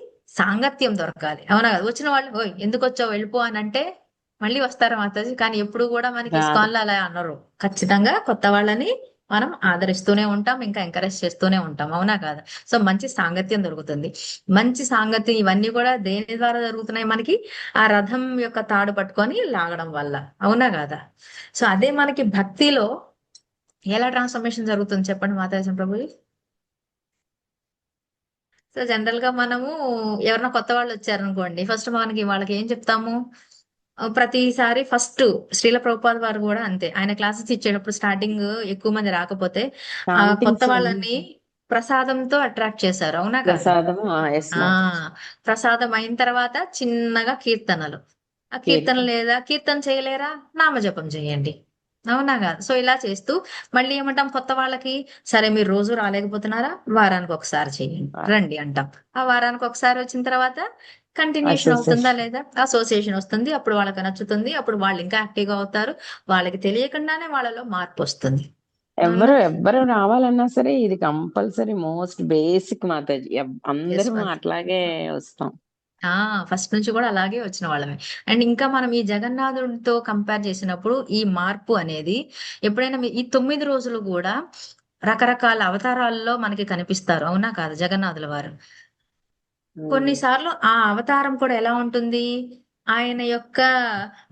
సాంగత్యం దొరకాలి. అవునా కదా? వచ్చిన వాళ్ళు, ఓయ్ ఎందుకు వచ్చావు వెళ్ళిపో అని అంటే మళ్ళీ వస్తారా మాతాజీ? కానీ ఎప్పుడు కూడా మనకి రాదు. ఇస్కాన్ లో అలా అనరు. ఖచ్చితంగా కొత్త వాళ్ళని మనం ఆదరిస్తూనే ఉంటాం, ఇంకా ఎంకరేజ్ చేస్తూనే ఉంటాం. అవునా కాదా? సో మంచి సాంగత్యం దొరుకుతుంది. మంచి సాంగత్యం ఇవన్నీ కూడా దేని ద్వారా జరుగుతున్నాయి మనకి? ఆ రథం యొక్క తాడు పట్టుకొని లాగడం వల్ల. అవునా కాదా? సో అదే మనకి భక్తిలో ఎలా ట్రాన్స్ఫర్మేషన్ జరుగుతుంది చెప్పండి మాతాజీ ప్రభుజీ? సో జనరల్ గా మనము ఎవరైనా కొత్త వాళ్ళు వచ్చారనుకోండి, ఫస్ట్ మనకి వాళ్ళకి ఏం చెప్తాము? ప్రతిసారి ఫస్ట్ శ్రీల ప్రభుపాద్ వారు కూడా అంతే, ఆయన క్లాసెస్ ఇచ్చేటప్పుడు స్టార్టింగ్ ఎక్కువ మంది రాకపోతే ఆ కొత్త వాళ్ళని ప్రసాదంతో అట్రాక్ట్ చేశారు. అవునా కాదా? ప్రసాదము. ఎస్ ఆ ప్రసాదం అయిన తర్వాత చిన్నగా కీర్తనలు. ఆ కీర్తన లేదా కీర్తన చేయలేరా, నామజపం చేయండి. అవునా కాదు? సో ఇలా చేస్తూ మళ్ళీ ఏమంటాం కొత్త వాళ్ళకి, సరే మీరు రోజు రాలేకపోతున్నారా, వారానికి ఒకసారి చేయండి రండి అంటాం. ఆ వారానికి ఒకసారి వచ్చిన తర్వాత కంటిన్యూషన్ అవుతుందా అసోసియేషన్. లేదా? అసోసియేషన్ వస్తుంది, అప్పుడు వాళ్ళకి నచ్చుతుంది, అప్పుడు వాళ్ళు ఇంకా యాక్టివ్గా అవుతారు, వాళ్ళకి తెలియకుండానే వాళ్ళలో మార్పు వస్తుంది. అవునా? ఎవ్వరు రావాలన్నా సరే ఇది compulsory most basic Mataji. Yes అందరం మాత. అట్లాగే వస్తాం. ఫస్ట్ నుంచి కూడా అలాగే వచ్చిన వాళ్ళమే. అండ్ ఇంకా మనం ఈ జగన్నాథుడితో కంపేర్ చేసినప్పుడు ఈ మార్పు అనేది ఎప్పుడైనా ఈ 9 రోజులు కూడా రకరకాల అవతారాల్లో మనకి కనిపిస్తారు, అవునా కాదు? జగన్నాథుల వారు ఉమ్, కొన్నిసార్లు ఆ అవతారం కూడా ఎలా ఉంటుంది, ఆయన యొక్క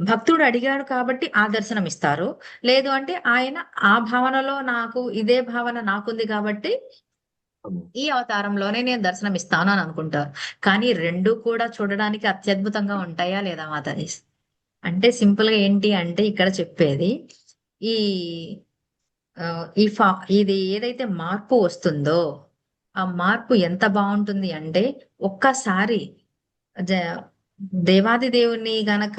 భక్తుడు అడిగాడు కాబట్టి ఆ దర్శనం ఇస్తారు. లేదు అంటే ఆయన ఆ భావనలో నాకు ఇదే భావన నాకుంది కాబట్టి ఈ అవతారంలోనే నేను దర్శనం ఇస్తాను అని అనుకుంటారు. కానీ రెండు కూడా చూడడానికి అత్యద్భుతంగా ఉంటాయా లేదా మాతాజీ? అంటే సింపుల్ గా ఏంటి అంటే ఇక్కడ చెప్పేది ఈ ఆ, ఇది ఏదైతే మార్పు వస్తుందో ఆ మార్పు ఎంత బాగుంటుంది అంటే ఒక్కసారి జ- దేవాది దేవుని గనక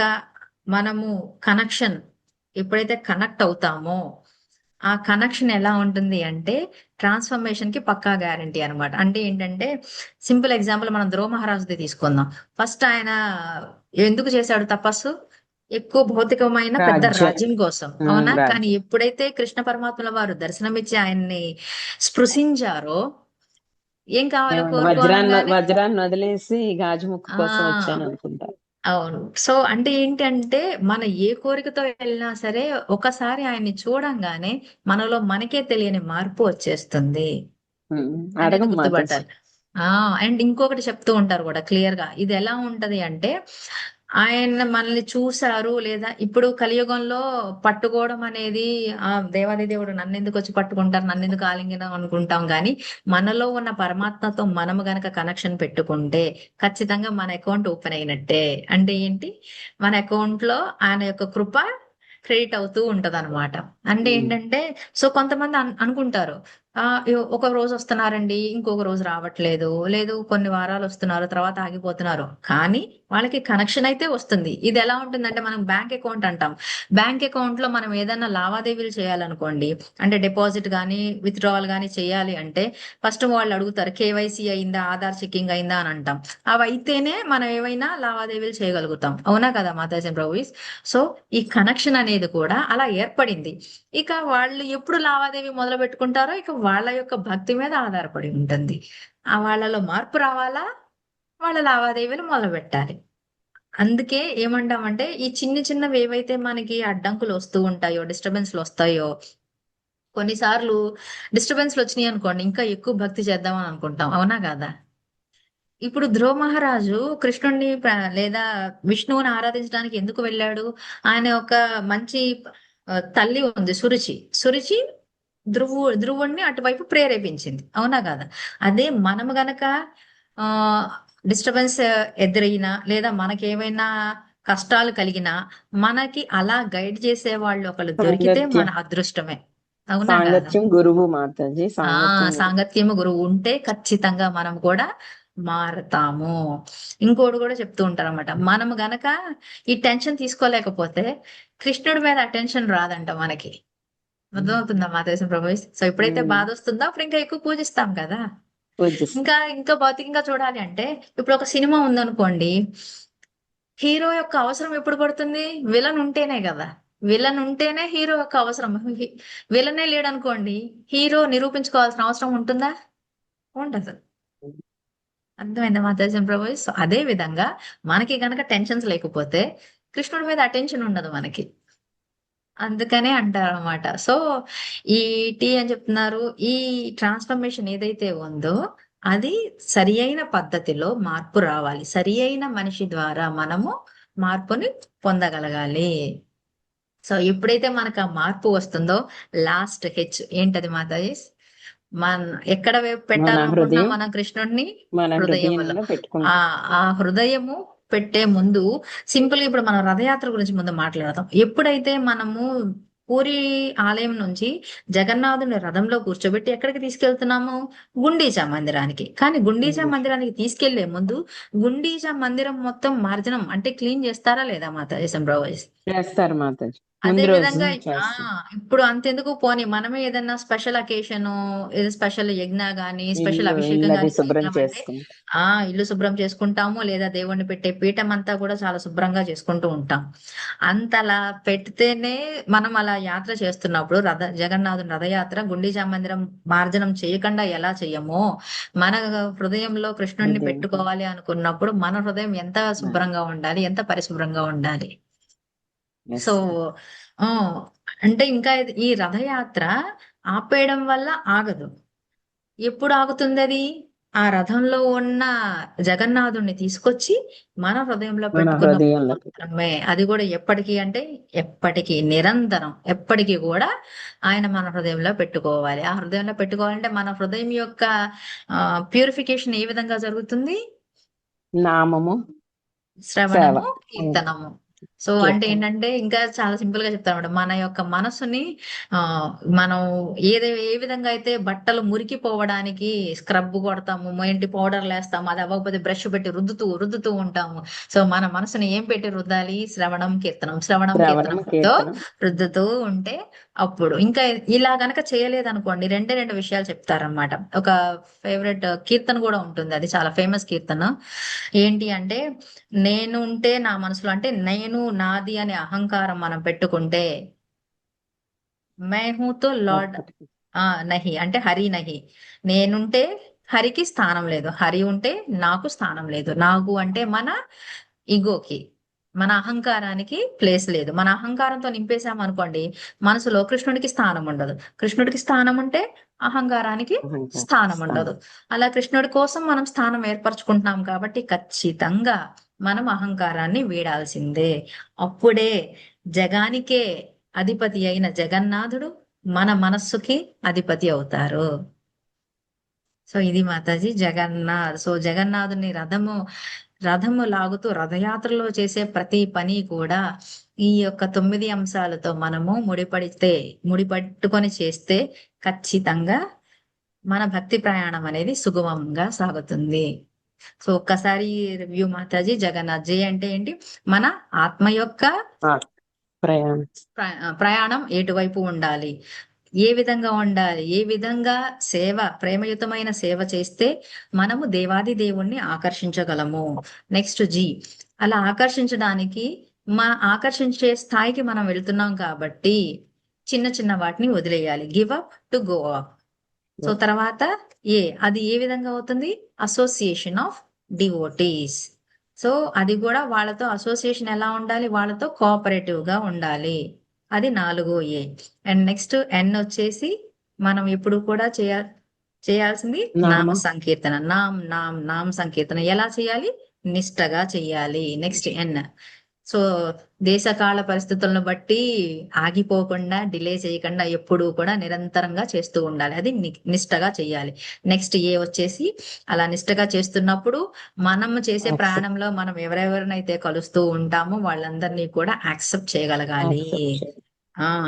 మనము కనెక్షన్ ఎప్పుడైతే కనెక్ట్ అవుతామో ఆ కనెక్షన్ ఎలా ఉంటుంది అంటే ట్రాన్స్ఫర్మేషన్ కి పక్కా గ్యారంటీ అన్నమాట. అంటే ఏంటంటే సింపుల్ ఎగ్జాంపుల్ మనం ధ్రువ మహారాజుది తీసుకుందాం. ఫస్ట్ ఆయన ఎందుకు చేశాడు తపస్సు? ఎక్కువ భౌతికమైన పెద్ద రాజ్యం. రాజ్యం కోసం, అవునా? కానీ రాజ్యం. ఎప్పుడైతే కృష్ణ పరమాత్మల వారు దర్శనమిచ్చి ఆయన్ని స్పృశించారో ఏం కావాలో ఏమండి కోరుకోనంగానే వజ్రాన్ని వదిలేసి గాజు ముక్క కోసం వచ్చాను ఆ అనుకుంటా. అవును. సో అంటే ఏంటంటే మన ఏ కోరికతో వెళ్ళినా సరే ఒకసారి ఆయన్ని చూడంగానే మనలో మనకే తెలియని మార్పు వచ్చేస్తుంది అనేది అడగం మాతాజీ. గుర్తుపట్టాలి. ఆ అండ్ ఇంకొకటి చెప్తూ ఉంటారు కూడా క్లియర్ గా, ఇది ఎలా ఉంటది అంటే ఆయన మనల్ని చూశారు లేదా ఇప్పుడు కలియుగంలో పట్టుకోవడం అనేది దేవాది దేవుడు నన్ను ఎందుకు వచ్చి పట్టుకుంటారు, నన్ను ఎందుకు ఆలింగనం అనుకుంటాం, కానీ మనలో ఉన్న పరమాత్మతో మనము గనక కనెక్షన్ పెట్టుకుంటే ఖచ్చితంగా మన అకౌంట్ ఓపెన్ అయినట్టే. అంటే ఏంటి, మన అకౌంట్ లో ఆయన యొక్క కృప క్రెడిట్ అవుతూ ఉంటది అనమాట. అంటే ఏంటంటే సో కొంతమంది అనుకుంటారు ఒక రోజు వస్తున్నారండి, ఇంకొక రోజు రావట్లేదు, లేదు కొన్ని వారాలు వస్తున్నారు తర్వాత ఆగిపోతున్నారు, కానీ వాళ్ళకి కనెక్షన్ అయితే వస్తుంది. ఇది ఎలా ఉంటుందంటే మనం బ్యాంక్ అకౌంట్ అంటాం. బ్యాంక్ అకౌంట్ లో మనం ఏదైనా లావాదేవీలు చేయాలనుకోండి, అంటే డిపాజిట్ కానీ విత్డ్రావల్ కానీ చేయాలి అంటే ఫస్ట్ వాళ్ళు అడుగుతారు కేవైసీ అయిందా, ఆధార్ చెకింగ్ అయిందా అని అంటాం. అవి అయితేనే మనం ఏవైనా లావాదేవీలు చేయగలుగుతాం, అవునా కదా మాతాజీ ప్రభుస్? సో ఈ కనెక్షన్ అనేది కూడా అలా ఏర్పడింది. ఇక వాళ్ళు ఎప్పుడు లావాదేవీ మొదలు పెట్టుకుంటారో ఇక వాళ్ళ యొక్క భక్తి మీద ఆధారపడి ఉంటుంది. ఆ వాళ్ళలో మార్పు రావాలా, వాళ్ళ లావాదేవీలు మొదలు పెట్టాలి. అందుకే ఏమంటామంటే ఈ చిన్న చిన్నవి ఏవైతే మనకి అడ్డంకులు వస్తూ ఉంటాయో, డిస్టర్బెన్స్లు వస్తాయో, కొన్నిసార్లు డిస్టర్బెన్స్లు వచ్చినాయి అనుకోండి ఇంకా ఎక్కువ భక్తి చేద్దామని అనుకుంటాం, అవునా కదా? ఇప్పుడు ధ్రువ మహారాజు కృష్ణుడిని లేదా విష్ణువుని ఆరాధించడానికి ఎందుకు వెళ్ళాడు? ఆయన ఒక మంచి తల్లి ఉంది సురుచి. సురుచి ధ్రువుణ్ణి అటువైపు ప్రేరేపించింది, అవునా కదా? అదే మనము గనక ఆ డిస్టర్బెన్స్ ఎదురైనా లేదా మనకేమైనా కష్టాలు కలిగినా మనకి అలా గైడ్ చేసే వాళ్ళు ఒకళ్ళు దొరికితే మన సాంగత్యం. అదృష్టమే, అవునా కదా? సాంగత్యం గురువు మాతాజీ. ఆ సాంగత్యం గురువు. సాంగత్యము గురువు ఉంటే ఖచ్చితంగా మనం కూడా మారతాము. ఇంకోటి కూడా చెప్తూ ఉంటారు అనమాట, మనము గనక ఈ టెన్షన్ తీసుకోలేకపోతే కృష్ణుడి మీద అటెన్షన్ రాదంట మనకి. అర్థమవుతుందా మాతాజీ ప్రభు? సో ఎప్పుడైతే బాధ వస్తుందో అప్పుడు ఇంకా ఎక్కువ పూజిస్తాం కదా. పూజిస్తాం. ఇంకా భౌతికంగా చూడాలి అంటే ఇప్పుడు ఒక సినిమా ఉందనుకోండి, హీరో యొక్క అవసరం ఎప్పుడు పడుతుంది? విలన్ ఉంటేనే కదా. విలన్ ఉంటేనే హీరో యొక్క అవసరం. విలనే లేడనుకోండి, హీరో నిరూపించుకోవాల్సిన అవసరం ఉంటుందా? ఉండదు. అర్థమైందా మాతాజీ ప్రభు? సో అదే విధంగా మనకి గనక టెన్షన్స్ లేకపోతే కృష్ణుడి మీద అటెన్షన్ ఉండదు మనకి. అందుకనే అంటారు అనమాట. సో ఈ టీ అని చెప్తున్నారు, ఈ ట్రాన్స్ఫర్మేషన్ ఏదైతే ఉందో అది సరి అయిన పద్ధతిలో మార్పు రావాలి. సరి అయిన మనిషి ద్వారా మనము మార్పుని పొందగలగాలి. సో ఎప్పుడైతే మనకు ఆ మార్పు వస్తుందో లాస్ట్ హెచ్ ఏంటది మాతాజీ? మన ఎక్కడ మన పెట్టాలనుకుంటున్నాం హృదయం. మనం కృష్ణుడిని? మన హృదయంలో. హృదయంలో ఆ పెట్టుకుంటాం. ఆ హృదయము పెట్టే ముందు సింపుల్ గా ఇప్పుడు మనం రథయాత్ర గురించి ముందు మాట్లాడదాం. ఎప్పుడైతే మనము పూరి ఆలయం నుంచి జగన్నాథుని రథంలో కూర్చోబెట్టి ఎక్కడికి తీసుకెళ్తున్నాము? గుండీచా మందిరానికి. కానీ గుండీచా మందిరానికి తీసుకెళ్లే ముందు గుండీచా మందిరం మొత్తం మార్జనం అంటే క్లీన్ చేస్తారా లేదా మాతాజీ సంప్రభు? చేస్తారు మాతాజీ. అదే ముందు రోజు విధంగా చేస్తాం. ఇప్పుడు అంతెందుకు పోనీ మనమే ఏదన్నా స్పెషల్ అకేషన్, ఏదో స్పెషల్ యజ్ఞ గాని స్పెషల్ ఇల్లు అభిషేకం ఇల్లు అది గాని శుభ్రం చేసామంటే చేసుకుంటాం. ఇల్లు శుభ్రం చేసుకుంటాము, లేదా దేవుణ్ణి పెట్టే పీఠం అంతా కూడా చాలా శుభ్రంగా చేసుకుంటూ ఉంటాం. అంతలా పెడితేనే మనం అలా యాత్ర చేస్తున్నప్పుడు జగన్నాథుని రథయాత్ర గుండీచా మందిరం మార్జనం చేయకుండా ఎలా చెయ్యమో, మన హృదయంలో కృష్ణుడిని హృదయం పెట్టుకోవాలి అనుకున్నప్పుడు మన హృదయం ఎంత శుభ్రంగా ఉండాలి, ఎంత పరిశుభ్రంగా ఉండాలి. yes so sir. ఆ, అంటే ఇంకా ఈ రథయాత్ర ఆపేయడం వల్ల ఆగదు. ఎప్పుడు ఆగుతుంది అది? ఆ రథంలో ఉన్న జగన్నాథుణ్ణి తీసుకొచ్చి మన హృదయంలో మన పెట్టుకున్నప్పుడు హృదయంలో మాత్రమే. అది కూడా ఎప్పటికీ అంటే ఎప్పటికీ, నిరంతరం, ఎప్పటికీ కూడా ఆయన మన హృదయంలో పెట్టుకోవాలి. ఆ హృదయంలో పెట్టుకోవాలంటే మన హృదయం యొక్క ప్యూరిఫికేషన్ ఏ విధంగా జరుగుతుంది? నామము సేవ శ్రవణము, కీర్తనము. సో అంటే కీర్తన ఏంటంటే ఇంకా చాలా సింపుల్ గా చెప్తాను, మన యొక్క మనసుని ఆ మనం ఏ విధంగా అయితే బట్టలు మురికిపోవడానికి స్క్రబ్ కొడతాము, ఏంటి పౌడర్లు వేస్తాము, అది అవ్వకపోతే బ్రష్ పెట్టి రుద్దుతూ ఉంటాము. సో మన మనసుని ఏం పెట్టి రుద్దాలి? శ్రవణం కీర్తనం శ్రవణము కీర్తనంతో కీర్తనం రుద్దుతూ ఉంటే అప్పుడు ఇంకా ఇలా గనక చేయలేదనుకోండి, రెండు విషయాలు చెప్తారనమాట. ఒక ఫేవరెట్ కీర్తన కూడా ఉంటుంది, అది చాలా ఫేమస్ కీర్తన. ఏంటి అంటే, నేను ఉంటే నా మనసులో, అంటే నేను నాది అనే అహంకారం మనం పెట్టుకుంటే, మేహూతో లార్డ్ ఒక్కటి. నహి అంటే హరి నహి. నేనుంటే హరికి స్థానం లేదు, హరి ఉంటే నాకు స్థానం లేదు. నాకు అంటే మన ఈగోకి, మన అహంకారానికి ప్లేస్ లేదు. మన అహంకారంతో నింపేశాం అనుకోండి, మనసులో కృష్ణుడికి స్థానం ఉండదు. కృష్ణుడికి స్థానం ఉంటే అహంకారానికి అహంకారం స్థానం స్థానం. ఉండదు. అలా కృష్ణుడి కోసం మనం స్థానం ఏర్పరచుకుంటున్నాం కాబట్టి ఖచ్చితంగా మనం అహంకారాన్ని వీడాల్సిందే. అప్పుడే జగానికే అధిపతి అయిన జగన్నాథుడు మన మనస్సుకి అధిపతి అవుతారు. సో ఇది మాతాజీ జగన్నాథ్. సో జగన్నాథుని రథము లాగుతూ రథయాత్రలో చేసే ప్రతి పని కూడా ఈ యొక్క 9 అంశాలతో మనము ముడిపట్టుకొని చేస్తే ఖచ్చితంగా మన భక్తి ప్రయాణం అనేది సుగమంగా సాగుతుంది. సో ఒక్కసారి రివ్యూ మాతాజీ. జగన్నాథ్ జీ అంటే ఏంటి? మన ఆత్మ యొక్క ప్రయాణం ప్రయాణం ఎటువైపు ఉండాలి, ఏ విధంగా ఉండాలి, ఏ విధంగా ప్రేమయుతమైన సేవ చేస్తే మనము దేవాది దేవుణ్ణి ఆకర్షించగలము. నెక్స్ట్ జీ, అలా ఆకర్షించడానికి ఆకర్షించే స్థాయికి మనం వెళ్తున్నాం కాబట్టి చిన్న చిన్న వాటిని వదిలేయాలి. Give up to go up. So తర్వాత అది ఏ విధంగా అవుతుంది? Association of devotees. సో అది కూడా వాళ్ళతో అసోసియేషన్ ఎలా ఉండాలి? వాళ్ళతో కోఆపరేటివ్ గా ఉండాలి. అది 4A. అండ్ నెక్స్ట్ N వచ్చేసి మనం ఎప్పుడు కూడా చేయాల్సింది నామ సంకీర్తన. నామ సంకీర్తన ఎలా చేయాలి? నిష్టగా చేయాలి. Next N. సో దేశకాల పరిస్థితులను బట్టి ఆగిపోకుండా, డిలే చేయకుండా ఎప్పుడూ కూడా నిరంతరంగా చేస్తూ ఉండాలి. అది నిష్టగా చేయాలి. నెక్స్ట్ A వచ్చేసి అలా నిష్టగా చేస్తున్నప్పుడు మనం చేసే ప్రయాణంలో మనం ఎవరెవరినైతే కలుస్తూ ఉంటామో వాళ్ళందరినీ కూడా యాక్సెప్ట్ చేయగలగాలి.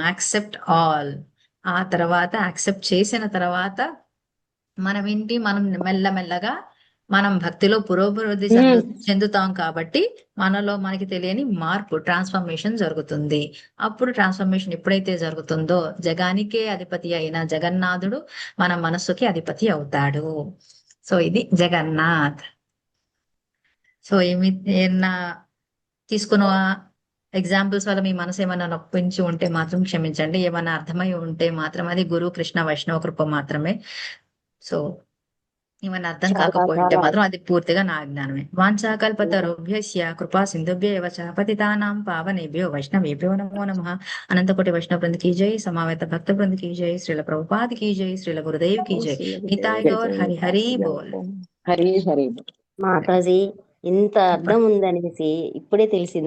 Accept all. ఆ తర్వాత యాక్సెప్ట్ చేసిన తర్వాత మనం మెల్లమెల్లగా మనం భక్తిలో పురోభివృద్ధి చెందుతాం కాబట్టి మనలో మనకి తెలియని మార్పు, ట్రాన్స్ఫర్మేషన్ జరుగుతుంది. అప్పుడు ట్రాన్స్ఫర్మేషన్ ఎప్పుడైతే జరుగుతుందో జగానికే అధిపతి అయిన జగన్నాథుడు మన మనస్సుకి అధిపతి అవుతాడు. సో ఇది జగన్నాథ్. సో ఏమన్నా తీసుకున్న ఎగ్జాంపుల్స్ వల్ల మీ మనసు ఏమైనా నొప్పించి ఉంటే మాత్రం క్షమించండి. ఏమైనా అర్థమై ఉంటే మాత్రం అది గురు కృష్ణ వైష్ణవ కృప మాత్రమే. సో ఏమైనా అర్థం కాకపోయింటే మాత్రం అది పూర్తిగా నా అజ్ఞానమే. వాంఛాకల్పతరుభ్యస్య కృపా సింధుభ్య ఏవ చ పతితానాం పావనేభ్యో వైష్ణవేభ్యో నమో నమః. అనంతకోటి వైష్ణవ బృంద కీ జై, సమావేత భక్త బృంద కీ జై, శ్రీల ప్రభుపాద్ కీ జై, శ్రీల గురుదేవ్ కీ జై. నితాయ్ గౌర్ హరి హరి బోల్. హరి హరి మాతాజీ ఇంత అర్థం ఉందనేసి ఇప్పుడే తెలిసింది.